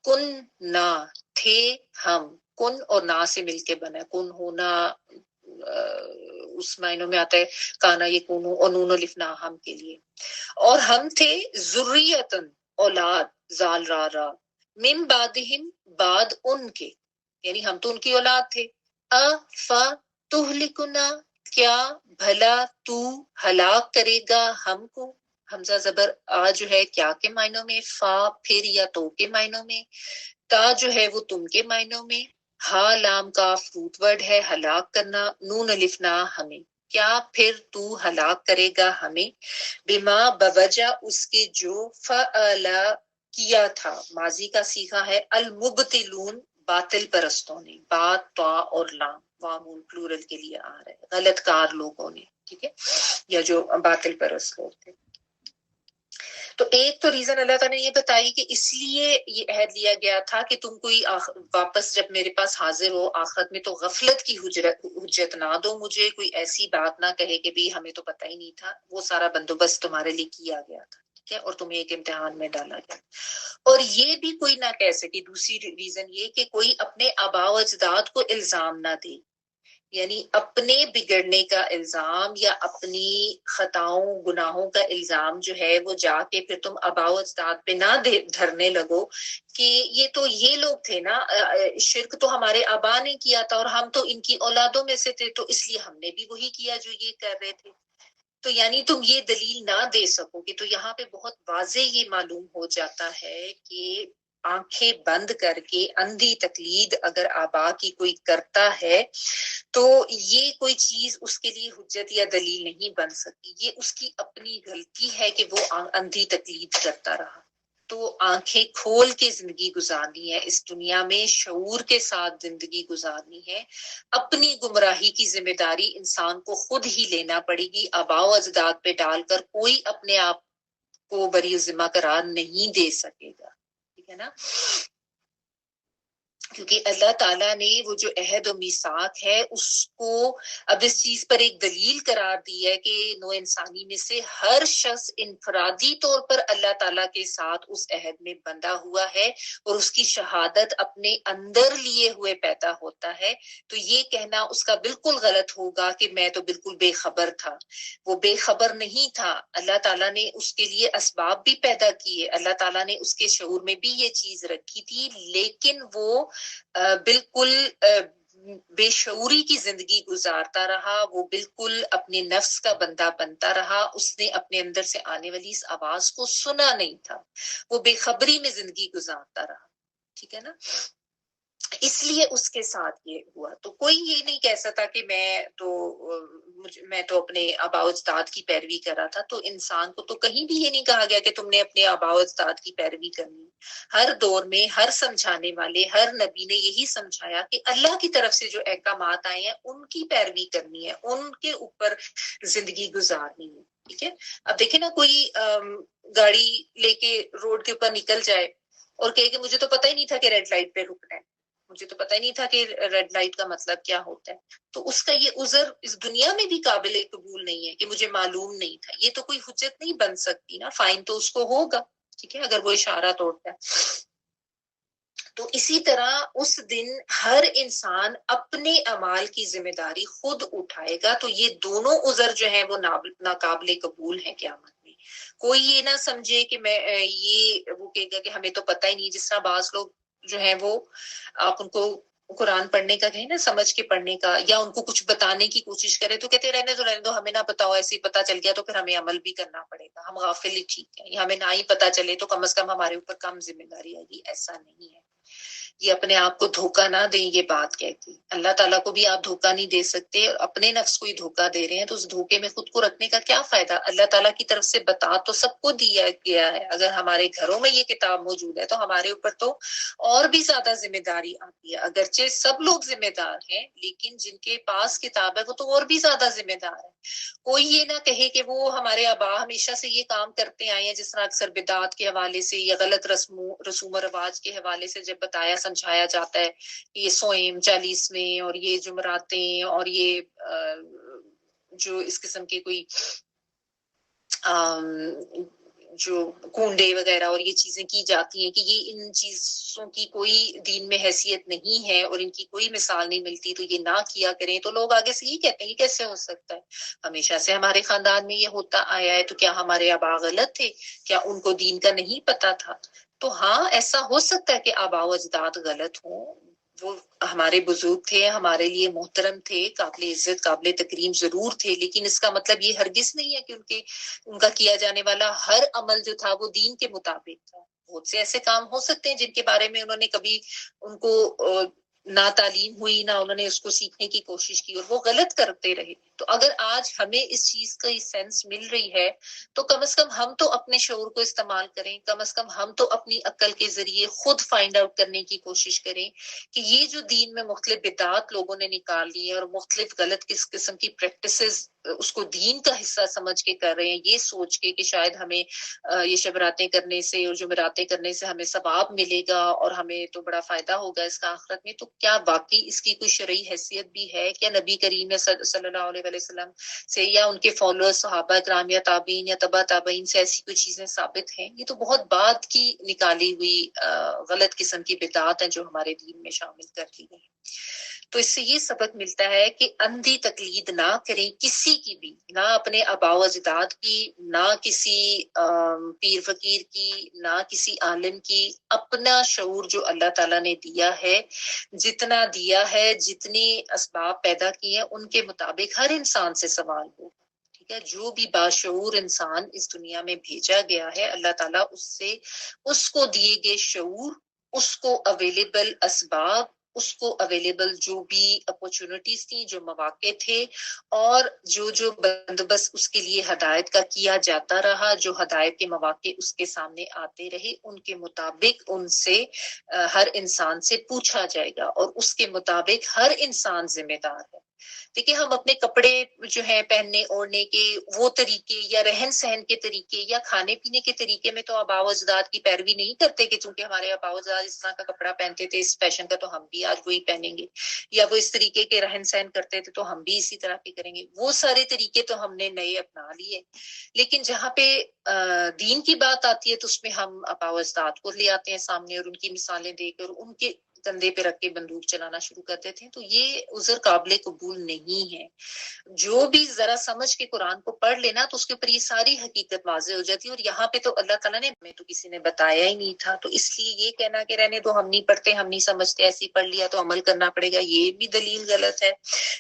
کن نا تھے ہم، کن اور نا سے مل کے بنا ہے، کن ہونا اس معنوں میں آتا ہے کانا یہ کونو، اور نون الف نا ہم کے لیے، اور ہم تھے ذریتن اولاد، زال را را، من بعدہم بعد ان کے، یعنی ہم تو ان کی اولاد تھے، تہلکنا کیا بھلا تو ہلاک کرے گا ہم کو، حمزہ زبر آ جو ہے کیا کے معنوں میں، فا پھر یا تو کے معنوں میں، تا جو ہے وہ تم کے معنوں میں، ہا لام کا فروٹ ورڈ ہے ہلاک کرنا، نون الف نا ہمیں، کیا پھر تو ہلاک کرے گا ہمیں، بما بوجہ اس کے جو فعلا کیا تھا، ماضی کا صیغہ ہے المبتلون باطل پرستوں نے، بات تا اور لام وامون پلورل کے لیے آ رہا ہے، غلط کار لوگوں نے، ٹھیک ہے، یا جو باطل پرست لوگ تھے۔ تو ایک تو ریزن اللہ تعالیٰ نے یہ بتائی کہ اس لیے یہ عہد لیا گیا تھا کہ تم کوئی واپس جب میرے پاس حاضر ہو آخرت میں تو غفلت کی حجت نہ دو مجھے، کوئی ایسی بات نہ کہے کہ بھی ہمیں تو پتہ ہی نہیں تھا، وہ سارا بندوبست تمہارے لیے کیا گیا تھا، ٹھیک ہے، اور تمہیں ایک امتحان میں ڈالا گیا۔ اور یہ بھی کوئی نہ کہہ سکے، دوسری ریزن یہ کہ کوئی اپنے آباء و اجداد کو الزام نہ دے، یعنی اپنے بگڑنے کا الزام یا اپنی خطاؤں گناہوں کا الزام جو ہے وہ جا کے پھر تم آباء و اجداد پہ نہ دھرنے لگو کہ یہ تو یہ لوگ تھے نا، شرک تو ہمارے آبا نے کیا تھا اور ہم تو ان کی اولادوں میں سے تھے، تو اس لیے ہم نے بھی وہی کیا جو یہ کر رہے تھے۔ تو یعنی تم یہ دلیل نہ دے سکو گے، تو یہاں پہ بہت واضح یہ معلوم ہو جاتا ہے کہ آنکھیں بند کر کے اندھی تقلید اگر آبا کی کوئی کرتا ہے تو یہ کوئی چیز اس کے لیے حجت یا دلیل نہیں بن سکتی، یہ اس کی اپنی غلطی ہے کہ وہ اندھی تقلید کرتا رہا۔ تو آنکھیں کھول کے زندگی گزارنی ہے، اس دنیا میں شعور کے ساتھ زندگی گزارنی ہے، اپنی گمراہی کی ذمہ داری انسان کو خود ہی لینا پڑے گی، آباء و اجداد پہ ڈال کر کوئی اپنے آپ کو بری ذمہ قرار نہیں دے سکے گا، ٹھیک ہے نا، کیونکہ اللہ تعالیٰ نے وہ جو عہد و میثاق ہے اس کو اب اس چیز پر ایک دلیل قرار دی ہے کہ نو انسانی میں سے ہر شخص انفرادی طور پر اللہ تعالیٰ کے ساتھ اس عہد میں بندھا ہوا ہے اور اس کی شہادت اپنے اندر لیے ہوئے پیدا ہوتا ہے۔ تو یہ کہنا اس کا بالکل غلط ہوگا کہ میں تو بالکل بے خبر تھا، وہ بے خبر نہیں تھا، اللہ تعالیٰ نے اس کے لیے اسباب بھی پیدا کیے، اللہ تعالیٰ نے اس کے شعور میں بھی یہ چیز رکھی تھی، لیکن وہ بالکل بے شعوری کی زندگی گزارتا رہا، وہ بالکل اپنے نفس کا بندہ بنتا رہا، اس نے اپنے اندر سے آنے والی اس آواز کو سنا نہیں تھا، وہ بے خبری میں زندگی گزارتا رہا، ٹھیک ہے نا، اس لیے اس کے ساتھ یہ ہوا۔ تو کوئی یہ نہیں کہہ سکتا کہ میں تو اپنے آباء و اجداد کی پیروی کر رہا تھا، تو انسان کو تو کہیں بھی یہ نہیں کہا گیا کہ تم نے اپنے آباء و اجداد کی پیروی کرنی۔ ہر دور میں ہر سمجھانے والے ہر نبی نے یہی سمجھایا کہ اللہ کی طرف سے جو احکامات آئے ہیں ان کی پیروی کرنی ہے، ان کے اوپر زندگی گزارنی ہے، ٹھیک ہے۔ اب دیکھیں نا، کوئی گاڑی لے کے روڈ کے اوپر نکل جائے اور کہے کہ مجھے تو پتہ ہی نہیں تھا کہ ریڈ لائٹ پہ رکنا ہے، مجھے تو پتہ ہی نہیں تھا کہ ریڈ لائٹ کا مطلب کیا ہوتا ہے، تو اس کا یہ عذر اس دنیا میں بھی قابل قبول نہیں ہے کہ مجھے معلوم نہیں تھا، یہ تو کوئی حجت نہیں بن سکتی نا، فائن تو اس کو ہوگا، ٹھیک ہے، اگر وہ اشارہ توڑتا ہے۔ تو اسی طرح اس دن ہر انسان اپنے اعمال کی ذمہ داری خود اٹھائے گا، تو یہ دونوں عذر جو ہیں وہ ناقابل قبول ہیں قیامت میں۔ کوئی یہ نہ سمجھے کہ وہ کہے گا کہ ہمیں تو پتہ ہی نہیں، جس طرح بعض لوگ جو ہیں وہ آپ ان کو قرآن پڑھنے کا کہیں نا، سمجھ کے پڑھنے کا، یا ان کو کچھ بتانے کی کوشش کرے تو کہتے رہنے دو ہمیں نہ بتاؤ، ایسے ہی پتہ چل گیا تو پھر ہمیں عمل بھی کرنا پڑے گا، ہم غافل ہی ٹھیک ہے، یا ہمیں نہ ہی پتہ چلے تو کم از کم ہمارے اوپر کم ذمہ داری آئے گی۔ ایسا نہیں ہے، یہ اپنے آپ کو دھوکہ نہ دیں، یہ بات کہتی اللہ تعالیٰ کو بھی آپ دھوکہ نہیں دے سکتے، اپنے نفس کو ہی دھوکہ دے رہے ہیں، تو اس دھوکے میں خود کو رکھنے کا کیا فائدہ؟ اللہ تعالیٰ کی طرف سے بتا تو سب کو دیا گیا ہے، اگر ہمارے گھروں میں یہ کتاب موجود ہے تو ہمارے اوپر تو اور بھی زیادہ ذمہ داری آتی ہے، اگرچہ سب لوگ ذمہ دار ہیں لیکن جن کے پاس کتاب ہے وہ تو اور بھی زیادہ ذمہ دار ہے۔ کوئی یہ نہ کہے کہ وہ ہمارے آبا ہمیشہ سے یہ کام کرتے آئے ہیں، جس طرح اکثر بدعات کے حوالے سے یا غلط رسوم و رواج کے حوالے سے جب بتایا سمجھایا جاتا ہے کہ یہ سوئم 40ویں اور یہ جمعراتیں اور یہ جو اس قسم کے کوئی جو کنڈے وغیرہ اور یہ چیزیں کی جاتی ہیں کہ یہ ان چیزوں کی کوئی دین میں حیثیت نہیں ہے اور ان کی کوئی مثال نہیں ملتی، تو یہ نہ کیا کریں، تو لوگ آگے سے یہ کہتے ہیں یہ کیسے ہو سکتا ہے، ہمیشہ سے ہمارے خاندان میں یہ ہوتا آیا ہے، تو کیا ہمارے آبا غلط تھے؟ کیا ان کو دین کا نہیں پتا تھا؟ تو ہاں، ایسا ہو سکتا ہے کہ آبا و اجداد غلط ہوں، وہ ہمارے بزرگ تھے، ہمارے لیے محترم تھے، قابل عزت قابل تکریم ضرور تھے، لیکن اس کا مطلب یہ ہرگز نہیں ہے کہ ان کا کیا جانے والا ہر عمل جو تھا وہ دین کے مطابق تھا۔ بہت سے ایسے کام ہو سکتے ہیں جن کے بارے میں انہوں نے کبھی ان کو نہ تعلیم ہوئی، نہ انہوں نے اس کو سیکھنے کی کوشش کی اور وہ غلط کرتے رہے، تو اگر آج ہمیں اس چیز کا سینس مل رہی ہے تو کم از کم ہم تو اپنے شعور کو استعمال کریں، کم از کم ہم تو اپنی عقل کے ذریعے خود فائنڈ آؤٹ کرنے کی کوشش کریں کہ یہ جو دین میں مختلف بدعات لوگوں نے نکال لی ہے اور مختلف غلط کس قسم کی پریکٹسز اس کو دین کا حصہ سمجھ کے کر رہے ہیں، یہ سوچ کے کہ شاید ہمیں یہ شبراتیں کرنے سے اور جمعراتیں کرنے سے ہمیں ثواب ملے گا اور ہمیں تو بڑا فائدہ ہوگا اس کا آخرت میں، تو کیا واقعی اس کی کوئی شرعی حیثیت بھی ہے؟ کیا نبی کریم صلی اللہ علیہ وسلم سے یا ان کے فالوورز صحابہ کرام یا تابعین یا تبع تابعین سے ایسی کوئی چیزیں ثابت ہیں؟ یہ تو بہت بعد کی نکالی ہوئی غلط قسم کی بدعات ہیں جو ہمارے دین میں شامل کر لی گئی ہیں۔ تو اس سے یہ سبق ملتا ہے کہ اندھی تقلید نہ کریں کسی کی بھی، نہ اپنے آباء و اجداد کی، نہ کسی پیر فقیر کی، نہ کسی عالم کی۔ اپنا شعور جو اللہ تعالیٰ نے دیا ہے، جتنا دیا ہے، جتنی اسباب پیدا کی ہیں، ان کے مطابق ہر انسان سے سوال ہو۔ ٹھیک ہے، جو بھی باشعور انسان اس دنیا میں بھیجا گیا ہے، اللہ تعالیٰ اس سے اس کو دیے گئے شعور، اس کو اویلیبل اسباب، اس کو اویلیبل جو بھی اپرچونٹیز تھیں، جو مواقع تھے، اور جو بندوبست اس کے لیے ہدایت کا کیا جاتا رہا، جو ہدایت کے مواقع اس کے سامنے آتے رہے، ان کے مطابق ان سے ہر انسان سے پوچھا جائے گا، اور اس کے مطابق ہر انسان ذمہ دار ہے۔ دیکھیں، ہم اپنے کپڑے جو ہیں پہننے اوڑھنے کے وہ طریقے یا رہن سہن کے طریقے یا کھانے پینے کے طریقے میں تو آباء و اجداد کی پیروی نہیں کرتے کہ چونکہ ہمارے آباء و اجداد اس طرح کا کپڑا پہنتے تھے، اس فیشن کا، تو ہم بھی آج وہی پہنیں گے، یا وہ اس طریقے کے رہن سہن کرتے تھے تو ہم بھی اسی طرح کے کریں گے۔ وہ سارے طریقے تو ہم نے نئے اپنا لیے، لیکن جہاں پہ دین کی بات آتی ہے تو اس میں ہم آباء و اجداد کو لے آتے ہیں سامنے اور ان کی مثالیں دے کر ان کے کندھے پہ رکھ کے بندوق چلانا شروع کر دیتے ہیں، تو یہ عذر قابل قبول نہیں ہے۔ جو بھی ذرا سمجھ کے قرآن کو پڑھ لینا تو اس کے اوپر یہ ساری حقیقت واضح ہو جاتی ہے، اور یہاں پہ تو اللہ تعالیٰ نے ہمیں تو کسی نے بتایا ہی نہیں تھا، تو اس لیے یہ کہنا کہ رہنے دو، ہم نہیں پڑھتے، ہم نہیں سمجھتے، ایسے ہی پڑھ لیا تو عمل کرنا پڑے گا، یہ بھی دلیل غلط ہے۔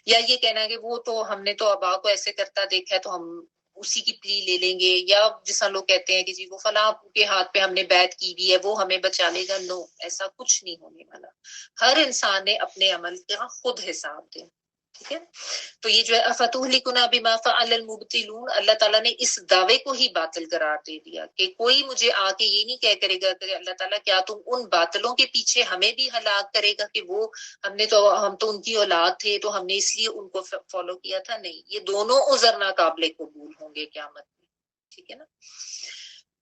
یا یہ کہنا کہ وہ تو ہم نے تو آبا کو ایسے کرتا دیکھا ہے تو ہم اسی کی پلی لے لیں گے، یا جیسا لوگ کہتے ہیں کہ جی وہ فلاں کے ہاتھ پہ ہم نے بیعت کی ہوئی ہے وہ ہمیں بچا لے گا، نو، ایسا کچھ نہیں ہونے والا۔ ہر انسان نے اپنے عمل کا خود حساب دیں، ٹھیک ہے۔ تو یہ جو ہے افتہلکنا بما فعل المبطلون، اللہ تعالیٰ نے اس دعوے کو ہی باطل قرار دے دیا کہ کوئی مجھے آ کے یہ نہیں کہہ کرے گا کہ اللہ تعالیٰ کیا تم ان باطلوں کے پیچھے ہمیں بھی ہلاک کرے گا کہ وہ ہم تو ان کی اولاد تھے تو ہم نے اس لیے ان کو فالو کیا تھا؟ نہیں، یہ دونوں عذر ناقابل قبول ہوں گے قیامت میں، ٹھیک ہے نا۔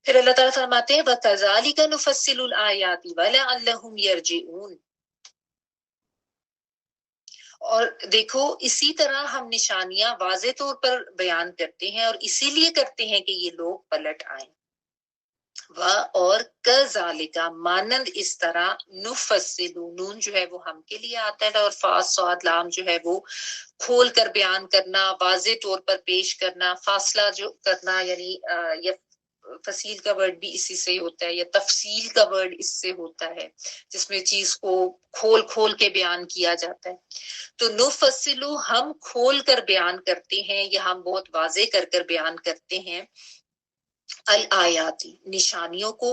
پھر اللہ تعالیٰ فرماتے ہیں وَكَذَلِكَ نُفَصِّلُ الْآيَاتِ وَلَعَلَّهُمْ يَرْجِعُونَ، اور دیکھو اسی طرح ہم نشانیاں واضح طور پر بیان کرتے ہیں، اور اسی لیے کرتے ہیں کہ یہ لوگ پلٹ آئیں۔ اور کذالک، مانند اس طرح، نفصل، نون جو ہے وہ ہم کے لیے آتا ہے، اور فاس صاد لام جو ہے وہ کھول کر بیان کرنا، واضح طور پر پیش کرنا، فاصلہ جو کرنا، یعنی یہ فصیل کا ورڈ بھی اسی سے ہوتا ہے، یا تفصیل کا ورڈ اس سے ہوتا ہے جس میں چیز کو کھول کھول کے بیان کیا جاتا ہے۔ تو نفصلو، ہم کھول کر بیان کرتے ہیں یا ہم بہت واضح کر کر بیان کرتے ہیں، الآیاتی، نشانیوں کو،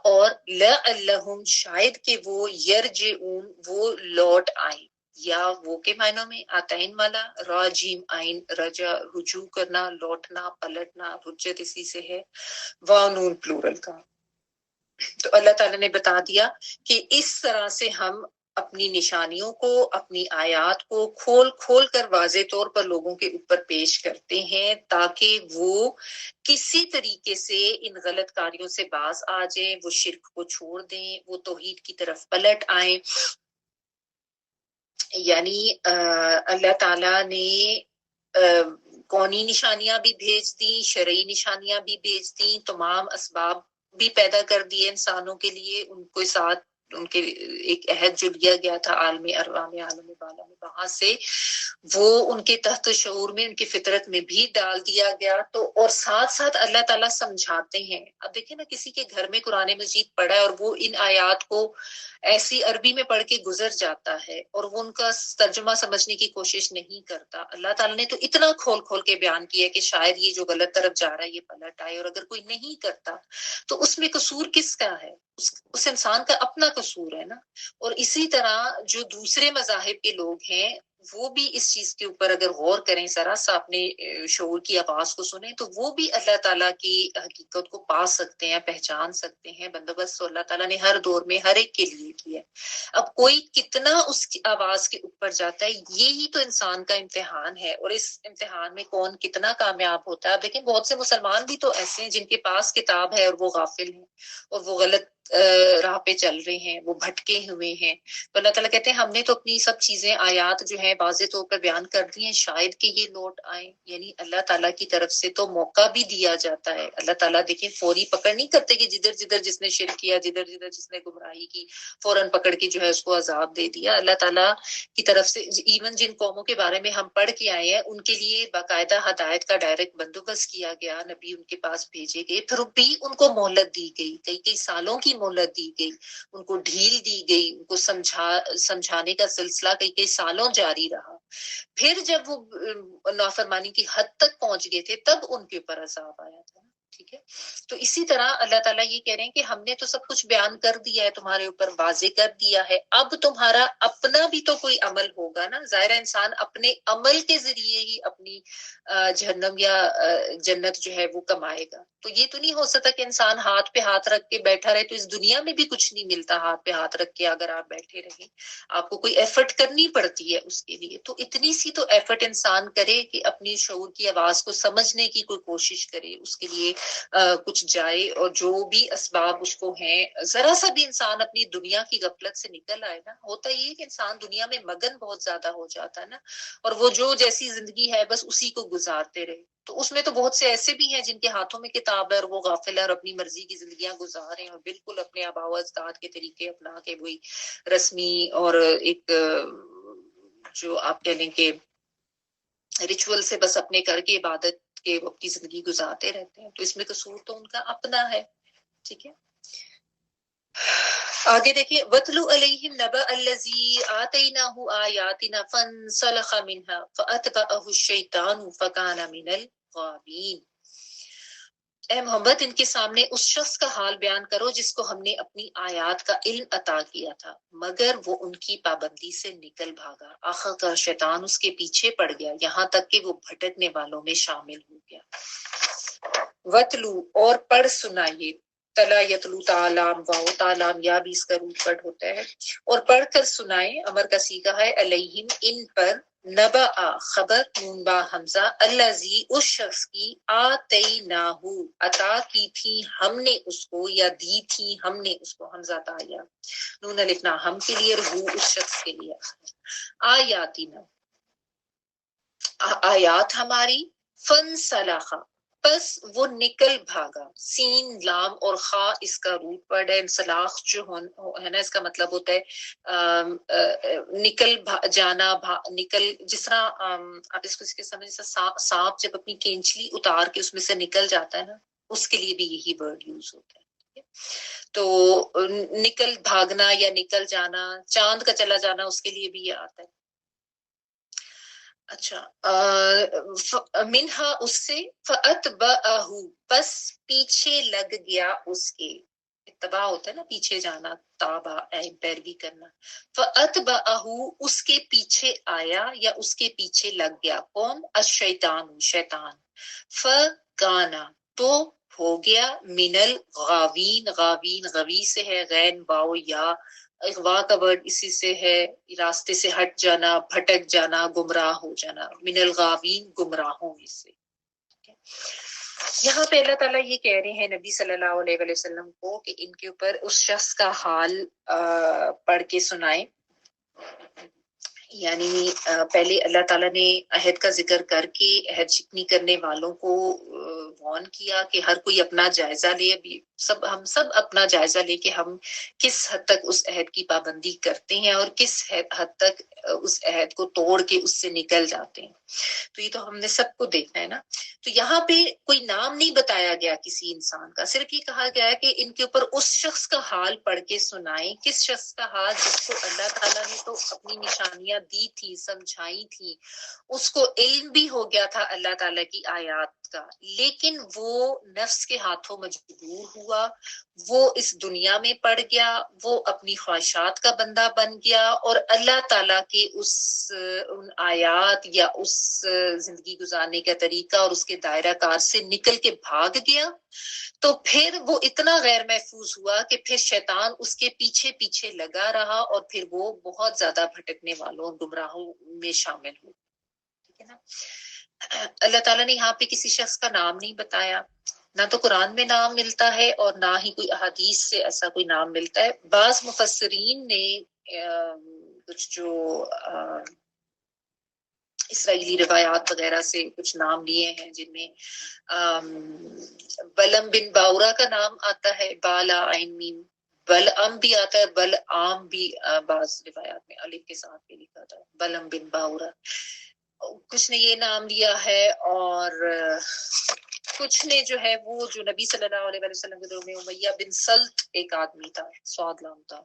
اور لعلہم، شاید کہ وہ، یرجعون، وہ لوٹ آئیں، یا وہ کے معنوں میں آتائن والا، راجیم آئین، رجا رجوع کرنا، لوٹنا، پلٹنا، رجت اسی سے ہے، وانون پلورل کا۔ تو اللہ تعالیٰ نے بتا دیا کہ اس طرح سے ہم اپنی نشانیوں کو، اپنی آیات کو کھول کھول کر واضح طور پر لوگوں کے اوپر پیش کرتے ہیں تاکہ وہ کسی طریقے سے ان غلط کاریوں سے باز آ جائیں، وہ شرک کو چھوڑ دیں، وہ توحید کی طرف پلٹ آئیں۔ یعنی اللہ تعالیٰ نے کونی نشانیاں بھی بھیج دیں، شرعی نشانیاں بھی بھیج دیں، تمام اسباب بھی پیدا کر دیے انسانوں کے لیے، ان کے ساتھ ان کے ایک عہد جو لیا گیا تھا عالم ارواح میں، عالم بالا میں، وہاں سے وہ ان کے تحت شعور میں، ان کی فطرت میں بھی ڈال دیا گیا۔ تو اور ساتھ ساتھ اللہ تعالیٰ سمجھاتے ہیں۔ اب دیکھیں نا، کسی کے گھر میں قرآن مجید پڑھا ہے اور وہ ان آیات کو ایسی عربی میں پڑھ کے گزر جاتا ہے اور وہ ان کا ترجمہ سمجھنے کی کوشش نہیں کرتا، اللہ تعالیٰ نے تو اتنا کھول کھول کے بیان کیا کہ شاید یہ جو غلط طرف جا رہا ہے یہ پلٹ آئے، اور اگر کوئی نہیں کرتا تو اس میں قصور کس کا ہے؟ اس انسان کا اپنا قصور ہے نا۔ اور اسی طرح جو دوسرے مذاہب کے لوگ ہیں وہ بھی اس چیز کے اوپر اگر غور کریں، ذرا سا اپنے شعور کی آواز کو سنیں، تو وہ بھی اللہ تعالیٰ کی حقیقت کو پا سکتے ہیں، پہچان سکتے ہیں۔ بندوبست تو اللہ تعالیٰ نے ہر دور میں ہر ایک کے لیے کیا ہے۔ اب کوئی کتنا اس کی آواز کے اوپر جاتا ہے، یہی تو انسان کا امتحان ہے، اور اس امتحان میں کون کتنا کامیاب ہوتا ہے۔ لیکن بہت سے مسلمان بھی تو ایسے ہیں جن کے پاس کتاب ہے اور وہ غافل ہیں، اور وہ غلط راہ پہ چل رہے ہیں، وہ بھٹکے ہوئے ہیں۔ تو اللہ تعالیٰ کہتے ہیں ہم نے تو اپنی سب چیزیں آیات جو ہیں واضح طور پر بیان کر دی ہیں، شاید کہ یہ لوٹ آئیں۔ یعنی اللہ تعالیٰ کی طرف سے تو موقع بھی دیا جاتا ہے۔ اللہ تعالیٰ دیکھیں فوری پکڑ نہیں کرتے کہ جدھر جدھر جس نے شرک کیا، جدھر جدھر جس نے گمراہی کی، فوراً پکڑ کے جو ہے اس کو عذاب دے دیا۔ اللہ تعالیٰ کی طرف سے ایون جن قوموں کے بارے میں ہم پڑھ کے آئے ہیں، ان کے لیے باقاعدہ ہدایت کا ڈائریکٹ بندوبست کیا گیا، نبی ان کے پاس بھیجے گئے، پھر بھی ان کو مہلت دی گئی، کئی کئی سالوں کی مہلت دی گئی، ان کو ڈھیل دی گئی، ان کو سمجھانے کا سلسلہ کئی کئی سالوں جاری رہا۔ پھر جب وہ نافرمانی کی حد تک پہنچ گئے تھے، تب ان کے اوپر عذاب آیا تھا۔ ٹھیک ہے، تو اسی طرح اللہ تعالیٰ یہ کہہ رہے ہیں کہ ہم نے تو سب کچھ بیان کر دیا ہے، تمہارے اوپر واضح کر دیا ہے، اب تمہارا اپنا بھی تو کوئی عمل ہوگا نا۔ ظاہر انسان اپنے عمل کے ذریعے ہی اپنی جہنم یا جنت جو ہے وہ کمائے گا۔ تو یہ تو نہیں ہو سکتا کہ انسان ہاتھ پہ ہاتھ رکھ کے بیٹھا رہے، تو اس دنیا میں بھی کچھ نہیں ملتا ہاتھ پہ ہاتھ رکھ کے اگر آپ بیٹھے رہیں، آپ کو کوئی ایفرٹ کرنی پڑتی ہے اس کے لیے۔ تو اتنی سی تو ایفرٹ انسان کرے کہ اپنی شعور کی آواز کو سمجھنے کی کوئی کوشش کرے، اس کے لیے کچھ جائے، اور جو بھی اسباب اس کو ہیں، ذرا سا بھی انسان اپنی دنیا کی غفلت سے نکل آئے نا۔ ہوتا یہ ہے کہ انسان دنیا میں مگن بہت زیادہ ہو جاتا ہے نا، اور وہ جو جیسی زندگی ہے بس اسی کو گزارتے رہے۔ تو اس میں تو بہت سے ایسے بھی ہیں جن کے ہاتھوں میں کتاب ہے اور وہ غافل ہے اور اپنی مرضی کی زندگیاں گزار رہے ہیں، اور بالکل اپنے آباء و اجداد کے طریقے اپنا کے وہی رسمی اور ایک جو آپ کہہ لیں کہ ریچول سے بس اپنے کر کے عبادت کے وہ اپنی زندگی گزارتے رہتے ہیں۔ تو اس میں قصور تو ان کا اپنا ہے۔ ٹھیک ہے، آگے دیکھیں، وَاتْلُ عَلَيْهِمْ نَبَأَ الَّذِي آتَيْنَاهُ آيَاتِنَا فَانسَلَخَ مِنْهَا فَأَتْبَعَهُ الشَّيْطَانُ فَكَانَ مِنَ الْغَاوِينَ۔ اے محمد ان کے سامنے اس شخص کا حال بیان کرو جس کو ہم نے اپنی آیات کا علم عطا کیا تھا، مگر وہ ان کی پابندی سے نکل بھاگا، آخر کار شیطان اس کے پیچھے پڑ گیا، یہاں تک کہ وہ بھٹکنے والوں میں شامل ہو گیا۔ وَاتْلُو اور پڑھ سنائیے، تلا یتلو تعالام واو تعالام یا بھی اس کا روپ پڑھ ہوتا ہے، اور پڑھ کر سنائے، امر کا سیغہ ہے، علیہم ان پر، نبا خبر نون با حمزہ، الذی اس شخص کی، آتیناہو عطا کی تھی ہم نے اس کو، یا دی تھی ہم نے اس کو، حمزہ تایا نون لکھنا ہم کے لیے، رہو اس شخص کے لیے، آیاتنا آیات ہماری، فنسلخا بس وہ نکل بھاگا، سین لام اور خا اس کا روٹ ورڈ ہے۔ انسلاخ جو ہے نا، اس کا مطلب ہوتا ہے نکل جانا، نکل، جس طرح آپ اس کو سمجھ، سانپ جب اپنی کینچلی اتار کے اس میں سے نکل جاتا ہے نا، اس کے لیے بھی یہی ورڈ یوز ہوتا ہے۔ تو نکل بھاگنا یا نکل جانا، چاند کا چلا جانا، اس کے لیے بھی یہ آتا ہے۔ اچھا، منہا اس سے، فَأَتْبَعَهُ بس پیچھے لگ گیا اس کے، اتباع ہوتا ہے نا پیچھے جانا، تابع پیروی کرنا، فَأَتْبَعَهُ اس کے پیچھے آیا یا اس کے پیچھے لگ گیا، کون؟ الشیطان شیطان، فَكَانَ تو ہو گیا، من الغاوین، غاوین غوی سے ہے، غین واو یا، اغوا کا ورڈ اسی سے ہے، راستے سے ہٹ جانا، بھٹک جانا، گمراہ ہو جانا، من الغاوین گمراہوں میں سے۔ یہاں پہ اللہ تعالیٰ یہ کہہ رہے ہیں نبی صلی اللہ علیہ وسلم کو کہ ان کے اوپر اس شخص کا حال پڑھ کے سنائیں۔ یعنی پہلے اللہ تعالیٰ نے عہد کا ذکر کر کے عہد شکنی کرنے والوں کو وارن کیا کہ ہر کوئی اپنا جائزہ لے، ابھی ہم سب اپنا جائزہ لے کہ ہم کس حد تک اس عہد کی پابندی کرتے ہیں اور کس حد تک اس عہد کو توڑ کے اس سے نکل جاتے ہیں۔ تو یہ تو ہم نے سب کو دیکھنا ہے نا۔ تو یہاں پہ کوئی نام نہیں بتایا گیا کسی انسان کا، صرف یہ کہا گیا ہے کہ ان کے اوپر اس شخص کا حال پڑھ کے سنائیں۔ کس شخص کا حال؟ جس کو اللہ تعالیٰ نے تو اپنی نشانیاں دی تھی، سمجھائی تھی، اس کو علم بھی ہو گیا تھا اللہ تعالیٰ کی آیات کا، لیکن وہ نفس کے ہاتھوں مجبور ہوا، وہ اس دنیا میں پڑ گیا، وہ اپنی خواہشات کا بندہ بن گیا اور اللہ تعالیٰ کے ان آیات یا اس زندگی گزارنے کا طریقہ اور اس کے دائرہ کار سے نکل کے بھاگ گیا، تو پھر وہ اتنا غیر محفوظ ہوا کہ پھر شیطان اس کے پیچھے پیچھے لگا رہا اور پھر وہ بہت زیادہ بھٹکنے والوں اور گمراہوں میں شامل ہو. ٹھیک ہے نا. اللہ تعالیٰ نے یہاں پہ کسی شخص کا نام نہیں بتایا، نہ تو قرآن میں نام ملتا ہے اور نہ ہی کوئی احادیث سے ایسا کوئی نام ملتا ہے. بعض مفسرین نے کچھ جو اسرائیلی روایات وغیرہ سے کچھ نام لیے ہیں، جن میں بلم بن باورا کا نام آتا ہے، بالا عین میم، بلعم بھی آتا ہے، بلعام بھی بعض روایات میں الف کے ساتھ بھی لکھا تھا، بلم بن باورا. کچھ نے یہ نام لیا ہے اور کچھ نے جو ہے وہ جو نبی صلی اللہ علیہ وسلم کے دور میں امیہ بن سلط ایک آدمی تھا، سعد نام تھا،